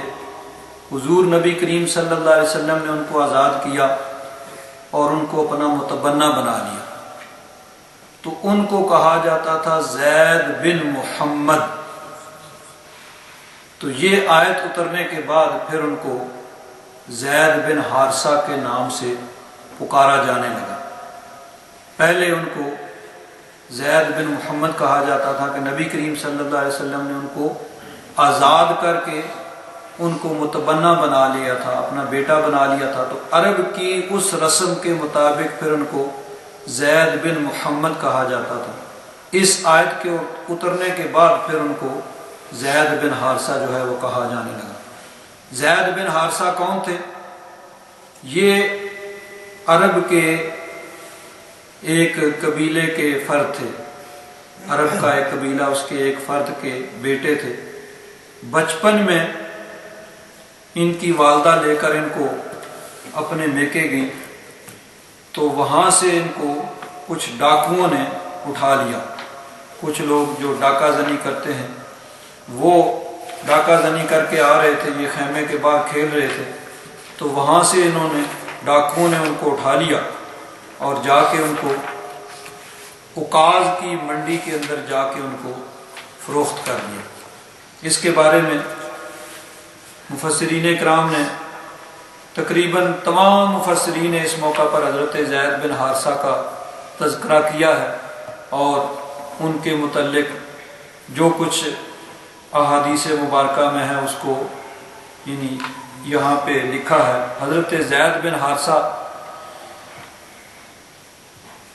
حضور نبی کریم صلی اللہ علیہ وسلم نے ان کو آزاد کیا اور ان کو اپنا متبنہ بنا لیا، تو ان کو کہا جاتا تھا زید بن محمد۔ تو یہ آیت اترنے کے بعد پھر ان کو زید بن حارثہ کے نام سے پکارا جانے لگا۔ پہلے ان کو زید بن محمد کہا جاتا تھا کہ نبی کریم صلی اللہ علیہ وسلم نے ان کو آزاد کر کے ان کو متبنہ بنا لیا تھا، اپنا بیٹا بنا لیا تھا، تو عرب کی اس رسم کے مطابق پھر ان کو زید بن محمد کہا جاتا تھا۔ اس آیت کے اترنے کے بعد پھر ان کو زید بن حارثہ جو ہے وہ کہا جانے لگا۔ زید بن حارثہ کون تھے؟ یہ عرب کے ایک قبیلے کے فرد تھے، عرب کا ایک قبیلہ، اس کے ایک فرد کے بیٹے تھے۔ بچپن میں ان کی والدہ لے کر ان کو اپنے میکے گئی، تو وہاں سے ان کو کچھ ڈاکوؤں نے اٹھا لیا۔ کچھ لوگ جو ڈاکہ زنی کرتے ہیں وہ ڈاکہ زنی کر کے آ رہے تھے، یہ خیمے کے باہر کھیل رہے تھے، تو وہاں سے انہوں نے ڈاکوؤں نے ان کو اٹھا لیا اور جا کے ان کو اوقاز کی منڈی کے اندر جا کے ان کو فروخت کر دیا۔ اس کے بارے میں مفسرین کرام نے تقریباً تمام مفسرین نے اس موقع پر حضرت زید بن حارثہ کا تذکرہ کیا ہے، اور ان کے متعلق جو کچھ احادیث مبارکہ میں ہے اس کو یعنی یہاں پہ لکھا ہے۔ حضرت زید بن حارثہ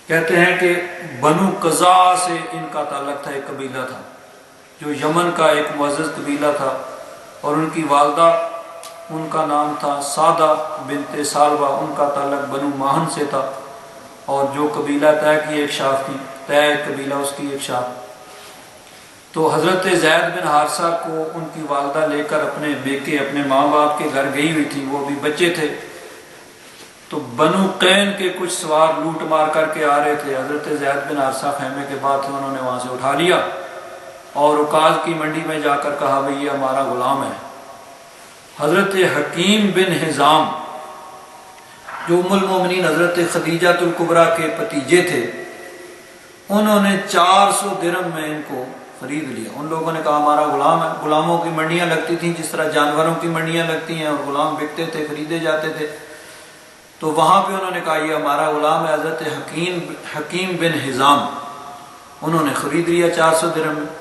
کہتے ہیں کہ بنو قزا سے ان کا تعلق تھا، ایک قبیلہ تھا جو یمن کا ایک معزز قبیلہ تھا، اور ان کی والدہ ان کا نام تھا سعدہ بنت سالبہ، ان کا تعلق بنو ماہن سے تھا، اور جو قبیلہ طے کی ایک شاخ تھی، طے قبیلہ اس کی ایک شاخ۔ تو حضرت زید بن حارثہ کو ان کی والدہ لے کر اپنے بیکے اپنے ماں باپ کے گھر گئی ہوئی تھی، وہ بھی بچے تھے، تو بنو قین کے کچھ سوار لوٹ مار کر کے آ رہے تھے۔ حضرت زید بن حارثہ خیمے کے بعد تھے، انہوں نے وہاں سے اٹھا لیا اور عکاظ کی منڈی میں جا کر کہا بھئی یہ ہمارا غلام ہے۔ حضرت حکیم بن حزام جو ام المومنین حضرت خدیجہ الکبریٰ کے بھتیجے تھے، انہوں نے 400 درہم میں ان کو خرید لیا۔ ان لوگوں نے کہا ہمارا غلام ہے۔ غلاموں کی منڈیاں لگتی تھیں جس طرح جانوروں کی منڈیاں لگتی ہیں، اور غلام بکتے تھے، خریدے جاتے تھے، تو وہاں پہ انہوں نے کہا یہ ہمارا غلام ہے۔ حضرت حکیم بن حزام انہوں نے خرید لیا 400 درہم میں۔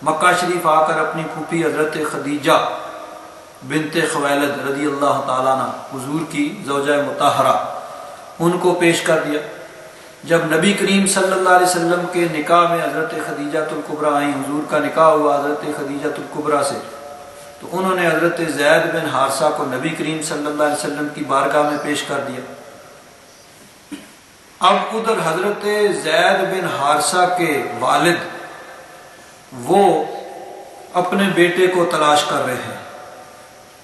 مکہ شریف آ کر اپنی پھوپھی حضرت خدیجہ بنت خویلد رضی اللہ تعالیٰ عنہ، حضور کی زوجہ مطہرہ، ان کو پیش کر دیا۔ جب نبی کریم صلی اللہ علیہ وسلم کے نکاح میں حضرت خدیجہ الکبریٰ آئیں، حضور کا نکاح ہوا حضرت خدیجہ الکبریٰ سے، تو انہوں نے حضرت زید بن حارثہ کو نبی کریم صلی اللہ علیہ وسلم کی بارگاہ میں پیش کر دیا۔ اب ادھر حضرت زید بن حارثہ کے والد وہ اپنے بیٹے کو تلاش کر رہے ہیں،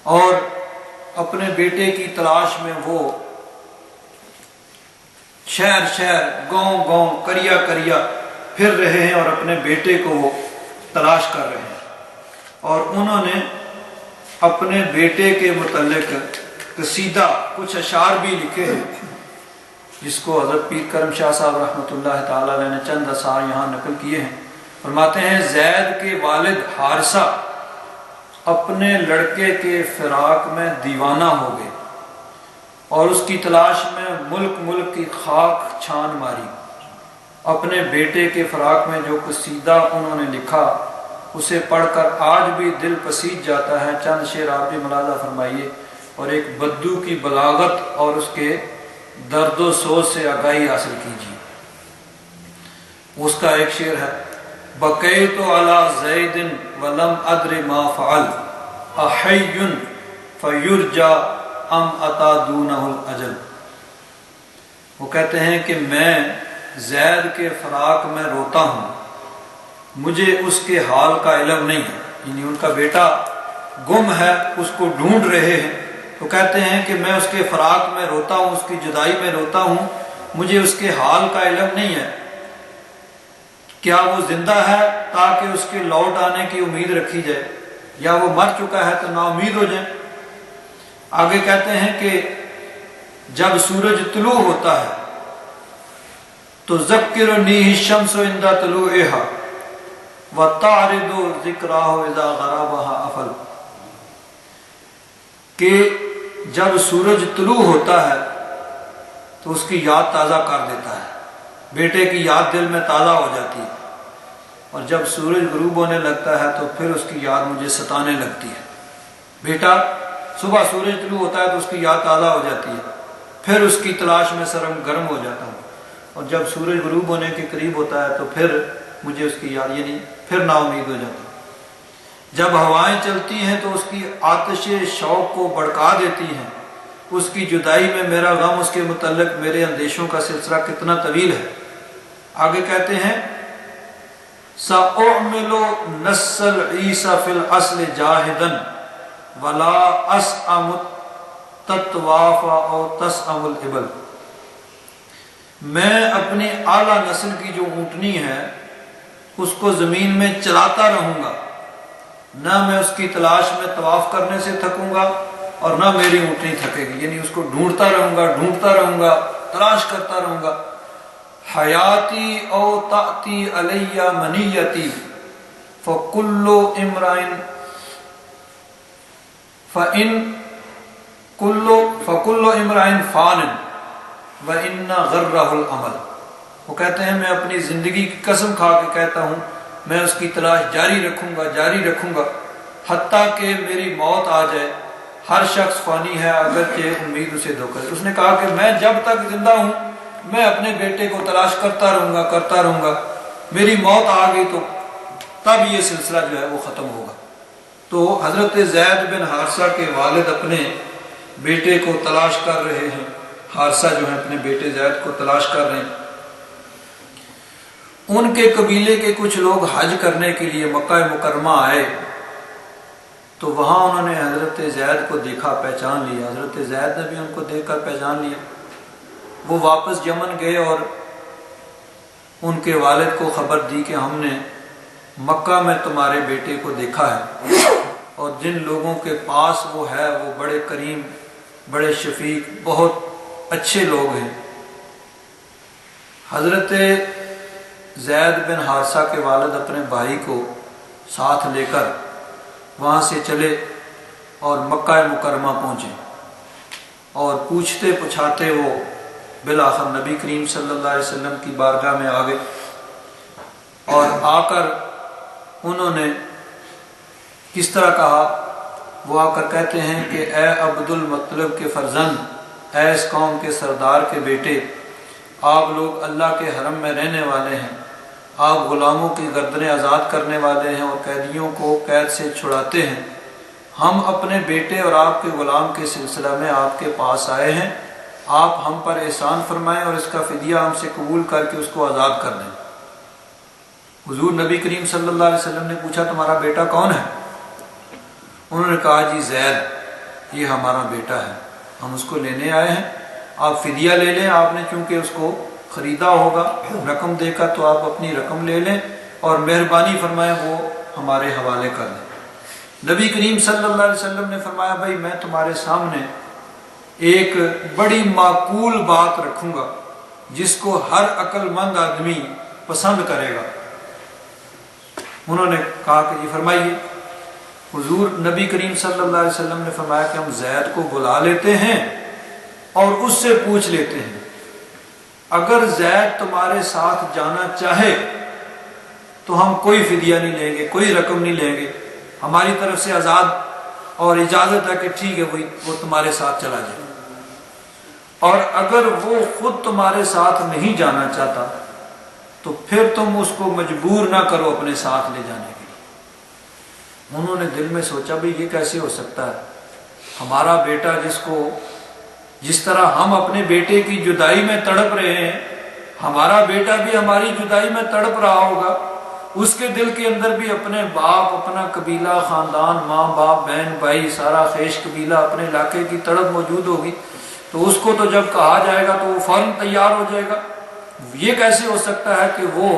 اور اپنے بیٹے کی تلاش میں وہ شہر شہر، گاؤں گاؤں، کریا کریا پھر رہے ہیں، اور اپنے بیٹے کو وہ تلاش کر رہے ہیں۔ اور انہوں نے اپنے بیٹے کے متعلق قصیدہ کچھ اشعار بھی لکھے ہیں، جس کو حضرت پیر کرم شاہ صاحب رحمۃ اللہ تعالیٰ علیہ نے چند اشعار یہاں نقل کیے ہیں۔ فرماتے ہیں زید کے والد حارثہ اپنے لڑکے کے فراق میں دیوانہ ہو گئے، اور اس کی تلاش میں ملک ملک کی خاک چھان ماری۔ اپنے بیٹے کے فراق میں جو قصیدہ انہوں نے لکھا اسے پڑھ کر آج بھی دل پسیج جاتا ہے۔ چند شعر آپ بھی ملاحظہ فرمائیے، اور ایک بدو کی بلاغت اور اس کے درد و سوز سے آگاہی حاصل کیجیے۔ اس کا ایک شعر ہے: بقیت علی زید ولم ادر ما فعل احی فیرجا ام اتا دونہ الاجل۔ وہ کہتے ہیں کہ میں زید کے فراق میں روتا ہوں، مجھے اس کے حال کا علم نہیں ہے، یعنی ان کا بیٹا گم ہے، اس کو ڈھونڈ رہے ہیں، تو کہتے ہیں کہ میں اس کے فراق میں روتا ہوں، اس کی جدائی میں روتا ہوں، مجھے اس کے حال کا علم نہیں ہے، کیا وہ زندہ ہے تاکہ اس کے لوٹ آنے کی امید رکھی جائے، یا وہ مر چکا ہے تو نا امید ہو جائیں۔ آگے کہتے ہیں کہ جب سورج طلوع ہوتا ہے تو ذکرنی الشمس عند طلوعها وتعرض ذکرہ اذا غربها افل، کہ جب سورج طلوع ہوتا ہے تو اس کی یاد تازہ کر دیتا ہے، بیٹے کی یاد دل میں تازہ ہو جاتی ہے، اور جب سورج غروب ہونے لگتا ہے تو پھر اس کی یاد مجھے ستانے لگتی ہے۔ بیٹا صبح سورج طلوع ہوتا ہے تو اس کی یاد تازہ ہو جاتی ہے، پھر اس کی تلاش میں سرم گرم ہو جاتا ہوں، اور جب سورج غروب ہونے کے قریب ہوتا ہے تو پھر مجھے اس کی یاد، یعنی پھر نا امید ہو جاتا ہوں۔ جب ہوائیں چلتی ہیں تو اس کی آتش شوق کو بھڑکا دیتی ہیں، اس کی جدائی میں میرا غم، اس کے متعلق میرے اندیشوں کا سلسلہ کتنا طویل ہے۔ آگے کہتے ہیں سأعمل نسل عیسیٰ فی الاصل جاہدا ولا اسأم تطواف او تسأم الابل، میں اپنی اعلیٰ نسل کی جو اونٹنی ہے اس کو زمین میں چلاتا رہوں گا، نہ میں اس کی تلاش میں طواف کرنے سے تھکوں گا اور نہ میری اونٹنی تھکے گی، یعنی اس کو ڈھونڈتا رہوں گا، تلاش کرتا رہوں گا۔ حیاتی او تأتی علی منیتی فکل امرئن فان وان غرہ العمل، وہ کہتے ہیں میں اپنی زندگی کی قسم کھا کے کہتا ہوں میں اس کی تلاش جاری رکھوں گا حتیٰ کہ میری موت آ جائے۔ ہر شخص فانی ہے اگرچہ امید اسے دھوکہ دے۔ اس نے کہا کہ میں جب تک زندہ ہوں میں اپنے بیٹے کو تلاش کرتا رہوں گا، میری موت آ گئی تو تب یہ سلسلہ جو ہے وہ ختم ہوگا۔ تو حضرت زید بن حارثہ کے والد اپنے بیٹے کو تلاش کر رہے ہیں، حارثہ جو ہیں اپنے بیٹے زید کو تلاش کر رہے ہیں۔ ان کے قبیلے کے کچھ لوگ حج کرنے کے لیے مکہ مکرمہ آئے تو وہاں انہوں نے حضرت زید کو دیکھا، پہچان لیا، حضرت زید نے بھی ان کو دیکھ کر پہچان لیا۔ وہ واپس یمن گئے اور ان کے والد کو خبر دی کہ ہم نے مکہ میں تمہارے بیٹے کو دیکھا ہے، اور جن لوگوں کے پاس وہ ہے وہ بڑے کریم، بڑے شفیق، بہت اچھے لوگ ہیں۔ حضرت زید بن حارثہ کے والد اپنے بھائی کو ساتھ لے کر وہاں سے چلے اور مکہ مکرمہ پہنچے، اور پوچھتے پچھاتے وہ بالآخر نبی کریم صلی اللہ علیہ وسلم کی بارگاہ میں آ گئے، اور آ کر انہوں نے کس طرح کہا، وہ آ کر کہتے ہیں کہ اے عبد المطلب کے فرزند، اے اس قوم کے سردار کے بیٹے، آپ لوگ اللہ کے حرم میں رہنے والے ہیں، آپ غلاموں کی گردنیں آزاد کرنے والے ہیں اور قیدیوں کو قید سے چھڑاتے ہیں، ہم اپنے بیٹے اور آپ کے غلام کے سلسلہ میں آپ کے پاس آئے ہیں، آپ ہم پر احسان فرمائیں اور اس کا فدیہ ہم سے قبول کر کے اس کو آزاد کر دیں۔ حضور نبی کریم صلی اللہ علیہ وسلم نے پوچھا تمہارا بیٹا کون ہے؟ انہوں نے کہا جی زید، یہ ہمارا بیٹا ہے، ہم اس کو لینے آئے ہیں، آپ فدیہ لے لیں، آپ نے چونکہ اس کو خریدا ہوگا رقم دے کر تو آپ اپنی رقم لے لیں اور مہربانی فرمائیں وہ ہمارے حوالے کر دیں۔ نبی کریم صلی اللہ علیہ وسلم نے فرمایا بھائی میں تمہارے سامنے ایک بڑی معقول بات رکھوں گا جس کو ہر عقل مند آدمی پسند کرے گا۔ انہوں نے کہا کہ جی فرمائیے۔ حضور نبی کریم صلی اللہ علیہ وسلم نے فرمایا کہ ہم زید کو بلا لیتے ہیں اور اس سے پوچھ لیتے ہیں، اگر زید تمہارے ساتھ جانا چاہے تو ہم کوئی فدیہ نہیں لیں گے، کوئی رقم نہیں لیں گے، ہماری طرف سے آزاد اور اجازت ہے کہ ٹھیک ہے وہ تمہارے ساتھ چلا جائے، اور اگر وہ خود تمہارے ساتھ نہیں جانا چاہتا تو پھر تم اس کو مجبور نہ کرو اپنے ساتھ لے جانے کے لیے۔ انہوں نے دل میں سوچا بھئی یہ کیسے ہو سکتا ہے، ہمارا بیٹا جس طرح ہم اپنے بیٹے کی جدائی میں تڑپ رہے ہیں، ہمارا بیٹا بھی ہماری جدائی میں تڑپ رہا ہوگا، اس کے دل کے اندر بھی اپنے باپ، اپنا قبیلہ، خاندان، ماں باپ، بہن بھائی، سارا خیش قبیلہ، اپنے علاقے کی تڑپ موجود ہوگی، تو اس کو تو جب کہا جائے گا تو وہ فوراً تیار ہو جائے گا۔ یہ کیسے ہو سکتا ہے کہ وہ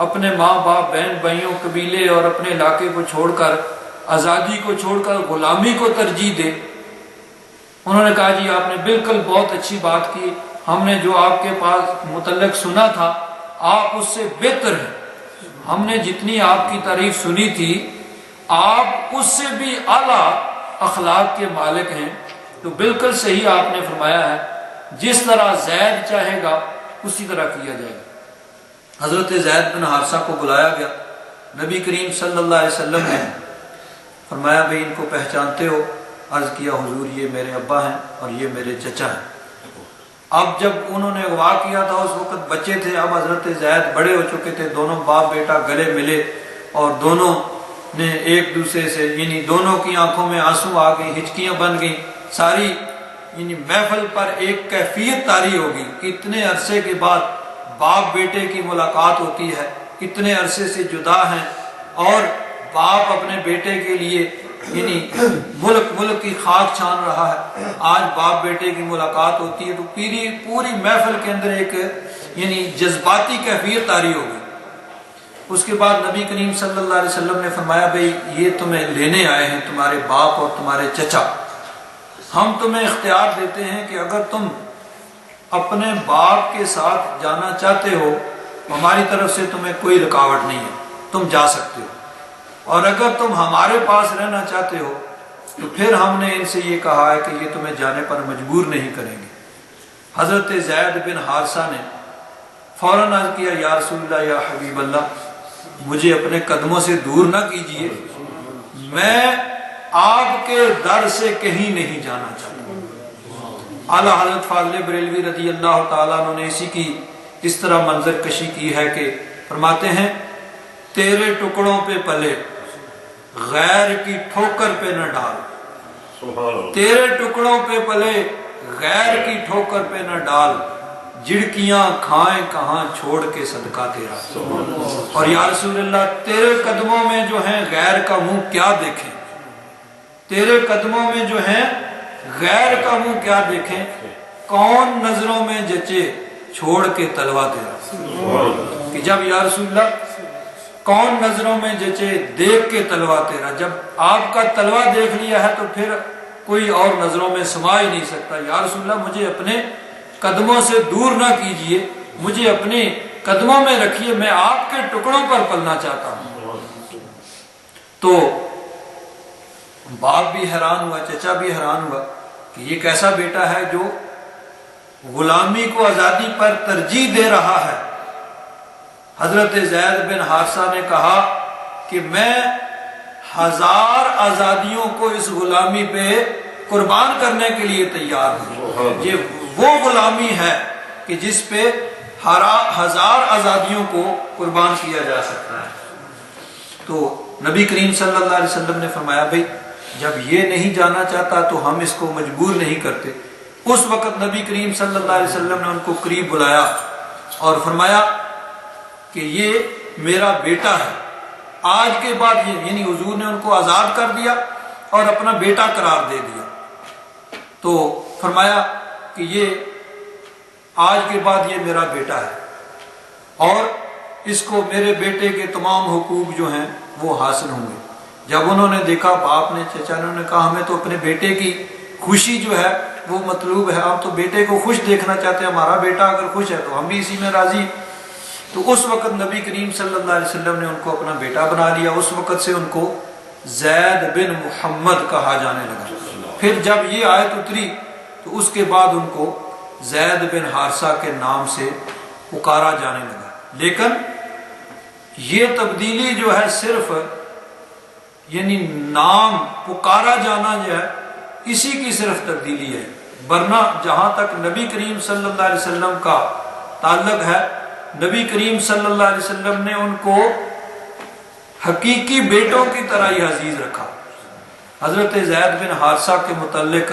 اپنے ماں باپ بہن بھائیوں قبیلے اور اپنے علاقے کو چھوڑ کر، آزادی کو چھوڑ کر غلامی کو ترجیح دے؟ انہوں نے کہا جی آپ نے بالکل بہت اچھی بات کی، ہم نے جو آپ کے پاس متعلق سنا تھا آپ اس سے بہتر ہیں، ہم نے جتنی آپ کی تعریف سنی تھی آپ اس سے بھی اعلیٰ اخلاق کے مالک ہیں۔ تو بالکل صحیح آپ نے فرمایا ہے، جس طرح زید چاہے گا اسی طرح کیا جائے گا۔ حضرت زید بن حارثہ کو بلایا گیا، نبی کریم صلی اللہ علیہ وسلم نے فرمایا بھئی ان کو پہچانتے ہو؟ عرض کیا حضور یہ میرے ابا ہیں اور یہ میرے چچا ہیں۔ اب جب انہوں نے اغوا کیا تھا اس وقت بچے تھے، اب حضرت زید بڑے ہو چکے تھے، دونوں باپ بیٹا گلے ملے اور دونوں نے ایک دوسرے سے یعنی دونوں کی آنکھوں میں آنسو آ گئی، ہچکیاں بن گئیں، ساری یعنی محفل پر ایک کیفیت طاری ہوگی کہ اتنے عرصے کے بعد باپ بیٹے کی ملاقات ہوتی ہے، اتنے عرصے سے جدا ہیں اور باپ اپنے بیٹے کے لیے یعنی ملک کی خاک چھان رہا ہے، آج باپ بیٹے کی ملاقات ہوتی ہے تو پوری محفل کے اندر ایک یعنی جذباتی کیفیت طاری ہوگی۔ اس کے بعد نبی کریم صلی اللہ علیہ وسلم نے فرمایا بھئی یہ تمہیں لینے آئے ہیں تمہارے باپ اور تمہارے چچا، ہم تمہیں اختیار دیتے ہیں کہ اگر تم اپنے باپ کے ساتھ جانا چاہتے ہو ہماری طرف سے تمہیں کوئی رکاوٹ نہیں ہے، تم جا سکتے ہو، اور اگر تم ہمارے پاس رہنا چاہتے ہو تو پھر ہم نے ان سے یہ کہا ہے کہ یہ تمہیں جانے پر مجبور نہیں کریں گے۔ حضرت زید بن حارثہ نے فوراً عرض کیا یا رسول اللہ یا حبیب اللہ مجھے اپنے قدموں سے دور نہ کیجئے، میں آپ کے در سے کہیں نہیں جانا چاہتا۔ اعلیٰ حضرت فاضل بریلوی رضی اللہ تعالیٰ عنہ نے اسی کی اس طرح منظر کشی کی ہے کہ فرماتے ہیں تیرے ٹکڑوں پہ پلے غیر کی ٹھوکر پہ نہ ڈال، تیرے ٹکڑوں پہ پلے غیر کی ٹھوکر پہ نہ ڈال، جھڑکیاں کھائیں کہاں چھوڑ کے صدقہ تیرا، اور یا رسول اللہ تیرے قدموں میں جو ہیں غیر کا منہ کیا دیکھیں، تیرے قدموں میں جو ہیں غیر کا منہ کیا دیکھیں، کون نظروں میں جچے چھوڑ کے تلوا تیرا، کہ جب یا رسول اللہ کون نظروں میں جچے دیکھ کے تلوا تیرا، جب آپ کا تلوا دیکھ لیا ہے تو پھر کوئی اور نظروں میں سما ہی نہیں سکتا۔ یا رسول اللہ مجھے اپنے قدموں سے دور نہ کیجئے، مجھے اپنے قدموں میں رکھیے، میں آپ کے ٹکڑوں پر پلنا چاہتا ہوں۔ تو باپ بھی حیران ہوا، چچا بھی حیران ہوا کہ یہ کیسا بیٹا ہے جو غلامی کو آزادی پر ترجیح دے رہا ہے۔ حضرت زید بن حارثہ نے کہا کہ میں 1000 آزادیوں کو اس غلامی پہ قربان کرنے کے لیے تیار ہوں۔ یہ وہ غلامی ہے کہ جس پہ 1000 آزادیوں کو قربان کیا جا سکتا ہے۔ تو نبی کریم صلی اللہ علیہ وسلم نے فرمایا بھئی جب یہ نہیں جانا چاہتا تو ہم اس کو مجبور نہیں کرتے۔ اس وقت نبی کریم صلی اللہ علیہ وسلم نے ان کو قریب بلایا اور فرمایا کہ یہ میرا بیٹا ہے، آج کے بعد یہ یعنی حضور نے ان کو آزاد کر دیا اور اپنا بیٹا قرار دے دیا۔ تو فرمایا کہ یہ آج کے بعد یہ میرا بیٹا ہے اور اس کو میرے بیٹے کے تمام حقوق جو ہیں وہ حاصل ہوں گے۔ جب انہوں نے دیکھا باپ نے چچا نے کہا ہمیں تو اپنے بیٹے کی خوشی جو ہے وہ مطلوب ہے، ہم تو بیٹے کو خوش دیکھنا چاہتے ہیں، ہمارا بیٹا اگر خوش ہے تو ہم بھی اسی میں راضی۔ تو اس وقت نبی کریم صلی اللہ علیہ وسلم نے ان کو اپنا بیٹا بنا لیا۔ اس وقت سے ان کو زید بن محمد کہا جانے لگا۔ پھر جب یہ آیت اتری تو اس کے بعد ان کو زید بن حارثہ کے نام سے پکارا جانے لگا۔ لیکن یہ تبدیلی جو ہے صرف یعنی نام پکارا جانا جو ہے اسی کی صرف تبدیلی ہے، ورنہ جہاں تک نبی کریم صلی اللہ علیہ وسلم کا تعلق ہے نبی کریم صلی اللہ علیہ وسلم نے ان کو حقیقی بیٹوں کی طرح ہی عزیز رکھا۔ حضرت زید بن حارثہ کے متعلق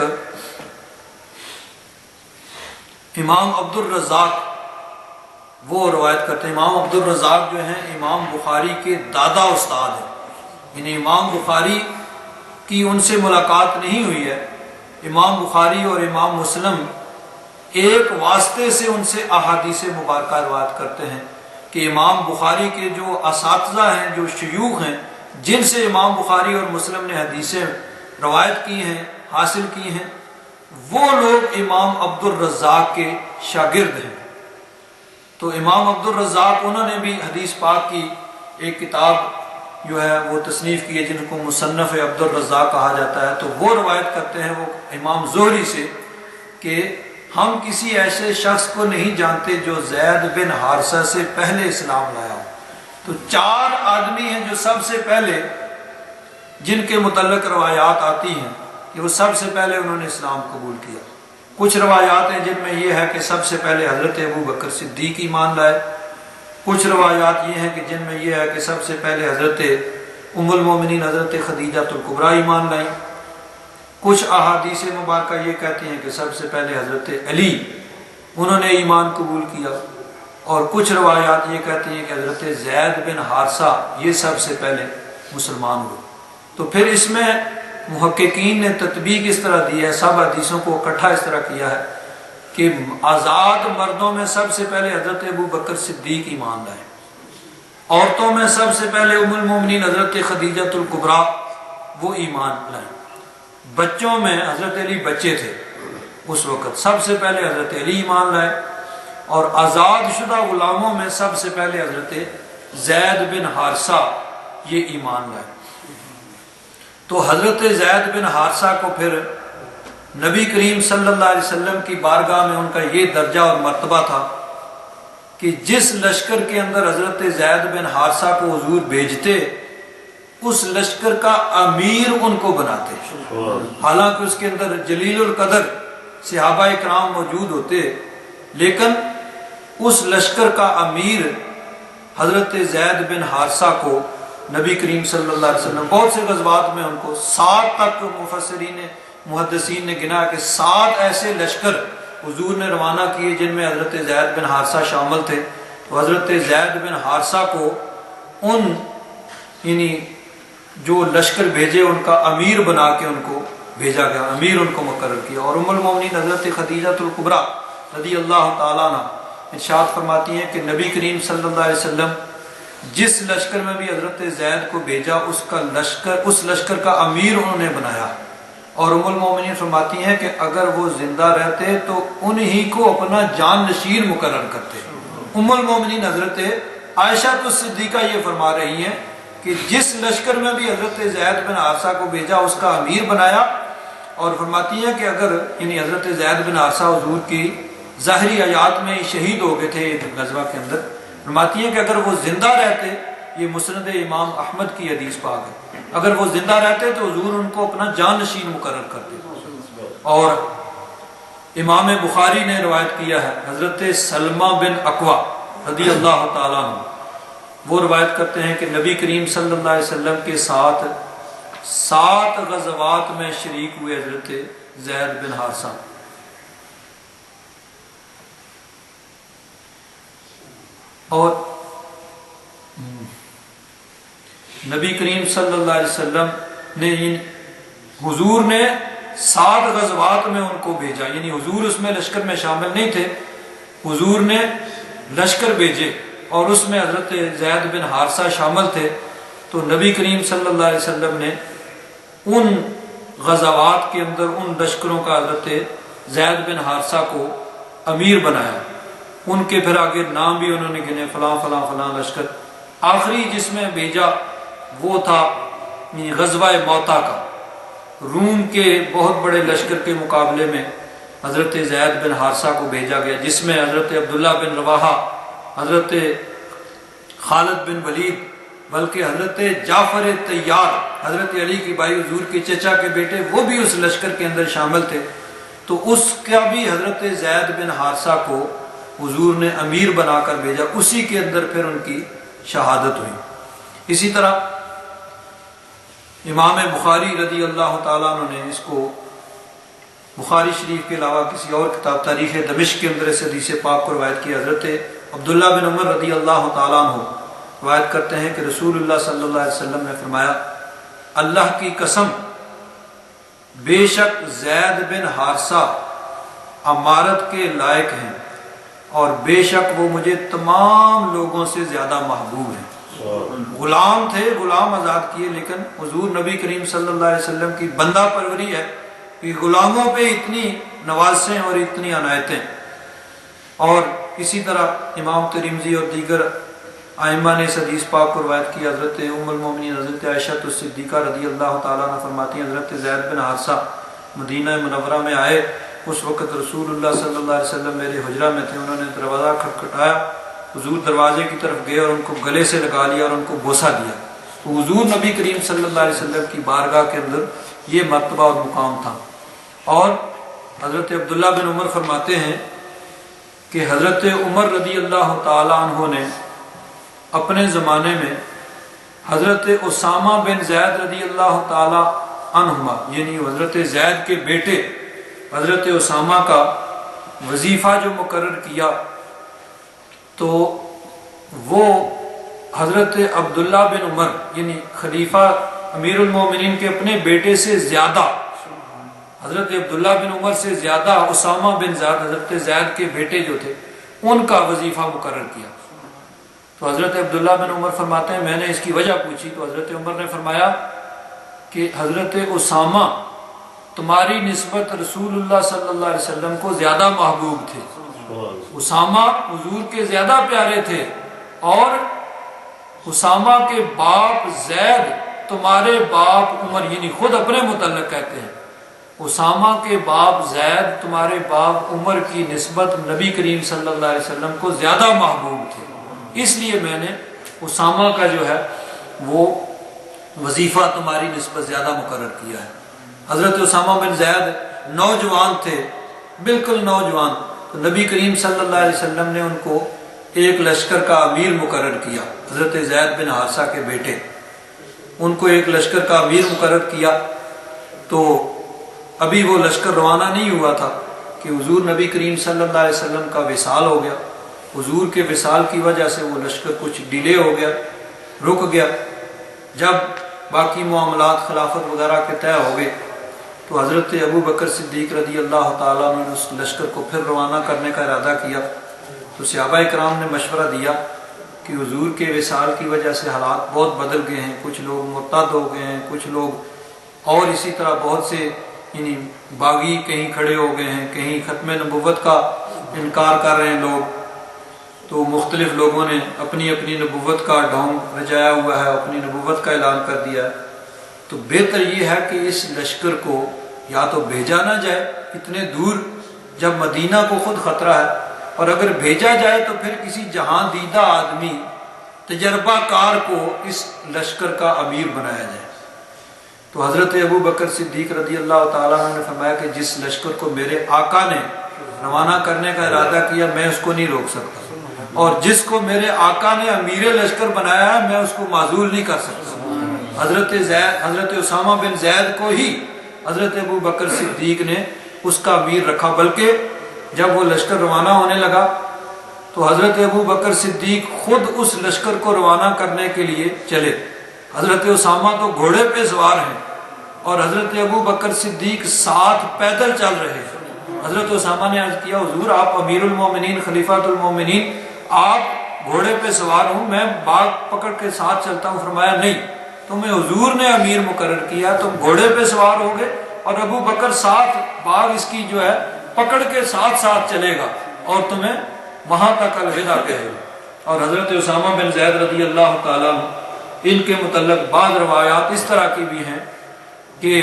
امام عبد الرزاق وہ روایت کرتے ہیں، امام عبد الرزاق جو ہیں امام بخاری کے دادا استاد ہیں، یعنی امام بخاری کی ان سے ملاقات نہیں ہوئی ہے۔ امام بخاری اور امام مسلم ایک واسطے سے ان سے احادیث مبارکہ روایت کرتے ہیں کہ امام بخاری کے جو اساتذہ ہیں، جو شیوخ ہیں، جن سے امام بخاری اور مسلم نے حدیثیں روایت کی ہیں، حاصل کی ہیں، وہ لوگ امام عبد الرزاق کے شاگرد ہیں۔ تو امام عبد الرزاق انہوں نے بھی حدیث پاک کی ایک کتاب جو ہے وہ تصنیف کی ہے، جن کو مصنف عبد الرزاق کہا جاتا ہے۔ تو وہ روایت کرتے ہیں وہ امام زہری سے کہ ہم کسی ایسے شخص کو نہیں جانتے جو زید بن حارثہ سے پہلے اسلام لایا ہو۔ تو 4 آدمی ہیں جو سب سے پہلے، جن کے متعلق روایات آتی ہیں کہ وہ سب سے پہلے انہوں نے اسلام قبول کیا۔ کچھ روایات ہیں جن میں یہ ہے کہ سب سے پہلے حضرت ابو بکر صدیق ایمان لائے، کچھ روایات یہ ہیں کہ جن میں یہ ہے کہ سب سے پہلے حضرت ام المومنین حضرت خدیجہ الکبریٰ ایمان لائیں، کچھ احادیث مبارکہ یہ کہتی ہیں کہ سب سے پہلے حضرت علی انہوں نے ایمان قبول کیا، اور کچھ روایات یہ کہتی ہیں کہ حضرت زید بن حارثہ یہ سب سے پہلے مسلمان ہوئے۔ تو پھر اس میں محققین نے تطبیق اس طرح دی ہے، سب حدیثوں کو اکٹھا اس طرح کیا ہے کہ آزاد مردوں میں سب سے پہلے حضرت ابو بکر صدیق ایمان لائے، عورتوں میں سب سے پہلے ام المومنین حضرت خدیجہ الکبریٰ وہ ایمان لائیں، بچوں میں حضرت علی بچے تھے اس وقت، سب سے پہلے حضرت علی ایمان لائے، اور آزاد شدہ غلاموں میں سب سے پہلے حضرت زید بن حارثہ یہ ایمان لائے۔ تو حضرت زید بن حارثہ کو پھر نبی کریم صلی اللہ علیہ وسلم کی بارگاہ میں ان کا یہ درجہ اور مرتبہ تھا کہ جس لشکر کے اندر حضرت زید بن حارثہ کو حضور بھیجتے اس لشکر کا امیر ان کو بناتے، حالانکہ اس کے اندر جلیل القدر صحابہ کرام موجود ہوتے، لیکن اس لشکر کا امیر حضرت زید بن حارثہ کو نبی کریم صلی اللہ علیہ وسلم بہت سے غزوات میں ان کو 7 تک محدثین نے گنا کہ 7 ایسے لشکر حضور نے روانہ کیے جن میں حضرت زید بن حارثہ شامل تھے۔ تو حضرت زید بن حارثہ کو ان یعنی جو لشکر بھیجے ان کا امیر بنا کے ان کو بھیجا گیا، امیر ان کو مقرر کیا۔ اور ام المومنین حضرت خدیجہ الکبریٰ رضی اللہ تعالیٰ عنہ ارشاد فرماتی ہیں کہ نبی کریم صلی اللہ علیہ وسلم جس لشکر میں بھی حضرت زید کو بھیجا اس لشکر کا امیر انہوں نے بنایا، اور ام المومنین فرماتی ہیں کہ اگر وہ زندہ رہتے تو انہی کو اپنا جان نشین مقرر کرتے۔ ام المومنین حضرت عائشہ صدیقہ یہ فرما رہی ہیں کہ جس لشکر میں بھی حضرت زید بن حارثہ کو بھیجا اس کا امیر بنایا، اور فرماتی ہیں کہ اگر یعنی حضرت زید بن حارثہ حضور کی ظاہری حیات میں شہید ہو گئے تھے ایک غزوہ کے اندر، فرماتی ہیں کہ اگر وہ زندہ رہتے، یہ مسند امام احمد کی حدیث پاک ہے، اگر وہ زندہ رہتے تو حضور ان کو اپنا جان نشین مقرر کرتے۔ اور امام بخاری نے روایت کیا ہے حضرت سلمہ بن اکوع رضی اللہ تعالیٰ عنہ، وہ روایت کرتے ہیں کہ نبی کریم صلی اللہ علیہ وسلم کے ساتھ 7 غزوات میں شریک ہوئے حضرت زید بن حارثہ۔ اور نبی کریم صلی اللہ علیہ وسلم نے حضور نے 7 غزوات میں ان کو بھیجا، یعنی حضور اس میں لشکر میں شامل نہیں تھے، حضور نے لشکر بھیجے اور اس میں حضرت زید بن حارثہ شامل تھے۔ تو نبی کریم صلی اللہ علیہ وسلم نے ان غزوات کے اندر ان لشکروں کا حضرت زید بن حارثہ کو امیر بنایا، ان کے پھر آگے نام بھی انہوں نے گنے، فلاں فلاں فلاں لشکر۔ آخری جس میں بھیجا وہ تھا غزوہ موتا کا، روم کے بہت بڑے لشکر کے مقابلے میں حضرت زید بن حارثہ کو بھیجا گیا، جس میں حضرت عبداللہ بن رواحہ، حضرت خالد بن ولید، بلکہ حضرت جعفر طیار حضرت علی کی بھائی حضور کے چچا کے بیٹے وہ بھی اس لشکر کے اندر شامل تھے۔ تو اس کا بھی حضرت زید بن حارثہ کو حضور نے امیر بنا کر بھیجا، اسی کے اندر پھر ان کی شہادت ہوئی۔ اسی طرح امام بخاری رضی اللہ تعالیٰ عنہ نے اس کو بخاری شریف کے علاوہ کسی اور کتاب تاریخ دمشق کے اندر اس حدیث پاک کو روایت کی۔ حضرت عبداللہ بن عمر رضی اللہ تعالیٰ عنہ روایت کرتے ہیں کہ رسول اللہ صلی اللہ علیہ وسلم نے فرمایا، اللہ کی قسم، بے شک زید بن حارثہ امارت کے لائق ہیں، اور بے شک وہ مجھے تمام لوگوں سے زیادہ محبوب ہیں۔ غلام تھے، غلام آزاد کیے، لیکن حضور نبی کریم صلی اللہ علیہ وسلم کی بندہ پروری ہے کہ غلاموں پہ اتنی نوازشیں اور اتنی عنایتیں۔ اور اسی طرح امام ترمذی اور دیگر ائمہ نے اس حدیث پاک کو روایت کی۔ حضرت ام المومنین حضرت عائشہ الصدیقہ رضی اللہ تعالیٰ عنہ فرماتی ہیں، حضرت زید بن حارثہ مدینہ منورہ میں آئے، اس وقت رسول اللہ صلی اللہ علیہ وسلم میرے حجرہ میں تھے، انہوں نے دروازہ کھٹکھٹایا، حضور دروازے کی طرف گئے اور ان کو گلے سے لگا لیا اور ان کو بوسہ دیا۔ تو حضور نبی کریم صلی اللہ علیہ وسلم کی بارگاہ کے اندر یہ مرتبہ اور مقام تھا۔ اور حضرت عبداللہ بن عمر فرماتے ہیں کہ حضرت عمر رضی اللہ تعالیٰ عنہ نے اپنے زمانے میں حضرت اسامہ بن زید رضی اللہ تعالیٰ عنہما، یعنی حضرت زید کے بیٹے حضرت اسامہ کا وظیفہ جو مقرر کیا، تو وہ حضرت عبداللہ بن عمر یعنی خلیفہ امیر المومنین کے اپنے بیٹے سے زیادہ، حضرت عبداللہ بن عمر سے زیادہ اسامہ بن زید، حضرت زید کے بیٹے جو تھے، ان کا وظیفہ مقرر کیا۔ تو حضرت عبداللہ بن عمر فرماتے ہیں میں نے اس کی وجہ پوچھی تو حضرت عمر نے فرمایا کہ حضرت اسامہ تمہاری نسبت رسول اللہ صلی اللہ علیہ وسلم کو زیادہ محبوب تھے، اسامہ حضور کے زیادہ پیارے تھے، اور اسامہ کے باپ زید تمہارے باپ عمر، یعنی خود اپنے متعلق کہتے ہیں اسامہ کے باپ زید تمہارے باپ عمر کی نسبت نبی کریم صلی اللہ علیہ وسلم کو زیادہ محبوب تھے، اس لیے میں نے اسامہ کا جو ہے وہ وظیفہ تمہاری نسبت زیادہ مقرر کیا ہے۔ حضرت اسامہ بن زید نوجوان تھے، بالکل نوجوان، تو نبی کریم صلی اللہ علیہ وسلم نے ان کو ایک لشکر کا امیر مقرر کیا، حضرت زید بن حارثہ کے بیٹے، ان کو ایک لشکر کا امیر مقرر کیا۔ تو ابھی وہ لشکر روانہ نہیں ہوا تھا کہ حضور نبی کریم صلی اللہ علیہ وسلم کا وصال ہو گیا۔ حضور کے وصال کی وجہ سے وہ لشکر کچھ ڈیلے ہو گیا، رک گیا۔ جب باقی معاملات خلافت وغیرہ کے طے ہو گئے تو حضرت ابو بکر صدیق رضی اللہ تعالیٰ عنہ نے اس لشکر کو پھر روانہ کرنے کا ارادہ کیا۔ تو صحابہ کرام نے مشورہ دیا کہ حضور کے وصال کی وجہ سے حالات بہت بدل گئے ہیں، کچھ لوگ مرتد ہو گئے ہیں، کچھ لوگ اور اسی طرح بہت سے یعنی باغی کہیں کھڑے ہو گئے ہیں، کہیں ختم نبوت کا انکار کر رہے ہیں لوگ۔ تو مختلف لوگوں نے اپنی اپنی نبوت کا ڈھونگ رجایا ہوا ہے، اپنی نبوت کا اعلان کر دیا ہے۔ تو بہتر یہ ہے کہ اس لشکر کو یا تو بھیجا نہ جائے اتنے دور، جب مدینہ کو خود خطرہ ہے، اور اگر بھیجا جائے تو پھر کسی جہاں دیدہ آدمی تجربہ کار کو اس لشکر کا امیر بنایا جائے۔ تو حضرت ابو بکر صدیق رضی اللہ تعالیٰ عنہ نے فرمایا کہ جس لشکر کو میرے آقا نے روانہ کرنے کا ارادہ کیا میں اس کو نہیں روک سکتا، اور جس کو میرے آقا نے امیر لشکر بنایا ہے میں اس کو معزول نہیں کر سکتا۔ حضرت اسامہ بن زید کو ہی حضرت ابو بکر صدیق نے اس کا امیر رکھا، بلکہ جب وہ لشکر روانہ ہونے لگا تو حضرت ابو بکر صدیق خود اس لشکر کو روانہ کرنے کے لیے چلے۔ حضرت اسامہ تو گھوڑے پہ سوار ہیں اور حضرت ابو بکر صدیق ساتھ پیدل چل رہے ہیں۔ حضرت اسامہ نے عرض کیا حضور آپ امیر المومنین خلیفۃ المومنین، آپ گھوڑے پہ سوار ہوں، میں باغ پکڑ کے ساتھ چلتا ہوں۔ فرمایا نہیں، تمہیں حضور نے امیر مقرر کیا، تم گھوڑے پہ سوار ہوگے اور ابو بکر ساتھ باغ اس کی جو ہے پکڑ کے ساتھ ساتھ چلے گا اور تمہیں وہاں تک الوداع کہے گا۔ اور حضرت اسامہ بن زید رضی اللہ تعالیٰ عنہ، ان کے متعلق بعض روایات اس طرح کی بھی ہیں کہ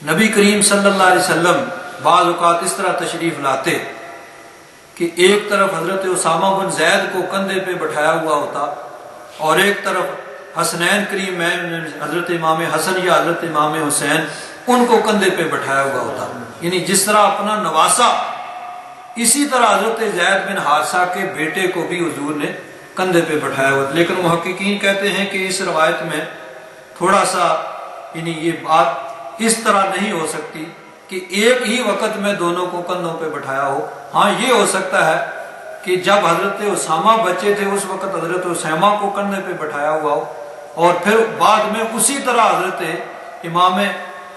نبی کریم صلی اللہ علیہ وسلم بعض اوقات اس طرح تشریف لاتے کہ ایک طرف حضرت اسامہ بن زید کو کندھے پہ بٹھایا ہوا ہوتا اور ایک طرف حسنین کریم حضرت امام حسن یا حضرت امام حسین ان کو کندھے پہ بٹھایا ہوا ہوتا، یعنی جس طرح اپنا نواسا اسی طرح حضرت زید بن حارثہ کے بیٹے کو بھی حضور نے کندھے پہ بٹھایا ہوا۔ لیکن محققین کہتے ہیں کہ اس روایت میں تھوڑا سا یعنی یہ بات اس طرح نہیں ہو سکتی کہ ایک ہی وقت میں دونوں کو کندھوں پہ بٹھایا ہو۔ ہاں یہ ہو سکتا ہے کہ جب حضرت اسامہ بچے تھے اس وقت حضرت اسامہ کو کندھے پہ بٹھایا ہوا ہو، اور پھر بعد میں اسی طرح حضرت امام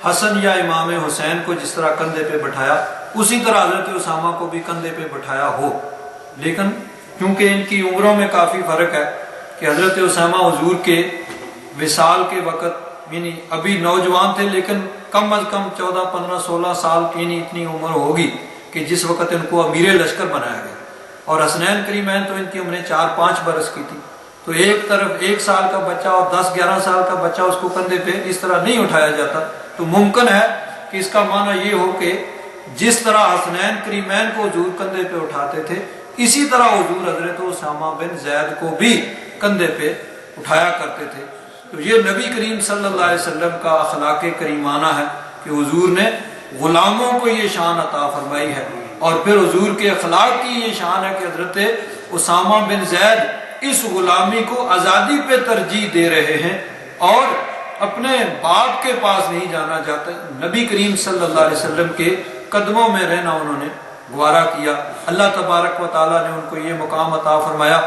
حسن یا امام حسین کو جس طرح کندھے پہ بٹھایا اسی طرح حضرت اسامہ کو بھی کندھے پہ بٹھایا ہو۔ لیکن کیونکہ ان کی عمروں میں کافی فرق ہے کہ حضرت اسامہ حضور کے وصال کے وقت یعنی ابھی نوجوان تھے، لیکن کم از کم 14 15 16 سال کی اتنی عمر ہوگی کہ جس وقت ان کو امیر لشکر بنایا گیا، اور حسنین کریمین تو ان کی عمریں 4-5 برس کی تھی۔ تو ایک طرف 1 سال کا بچہ اور 10-11 سال کا بچہ اس کو کندھے پہ اس طرح نہیں اٹھایا جاتا۔ تو ممکن ہے کہ اس کا معنی یہ ہو کہ جس طرح حسنین کریمین کو حضور کندھے پہ اٹھاتے تھے، اسی طرح حضور حضرت اسامہ بن زید کو بھی کندھے پہ اٹھایا کرتے تھے۔ تو یہ نبی کریم صلی اللہ علیہ وسلم کا اخلاق کریمانہ ہے کہ حضور نے غلاموں کو یہ شان عطا فرمائی ہے، اور پھر حضور کے اخلاق کی یہ شان ہے کہ حضرت اسامہ بن زید اس غلامی کو آزادی پہ ترجیح دے رہے ہیں اور اپنے باپ کے پاس نہیں جانا چاہتے، نبی کریم صلی اللہ علیہ وسلم کے قدموں میں رہنا انہوں نے گوارا کیا۔ اللہ تبارک و تعالیٰ نے ان کو یہ مقام عطا فرمایا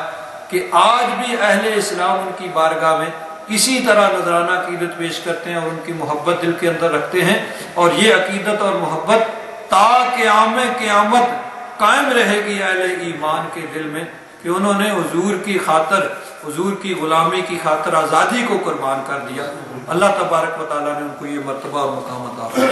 کہ آج بھی اہل اسلام ان کی بارگاہ میں اسی طرح نذرانہ عقیدت پیش کرتے ہیں اور ان کی محبت دل کے اندر رکھتے ہیں، اور یہ عقیدت اور محبت تا قیامت قائم رہے گی اہل ایمان کے دل میں کہ انہوں نے حضور کی خاطر، حضور کی غلامی کی خاطر آزادی کو قربان کر دیا۔ اللہ تبارک و تعالیٰ نے ان کو یہ مرتبہ اور مقام عطا فرمایا۔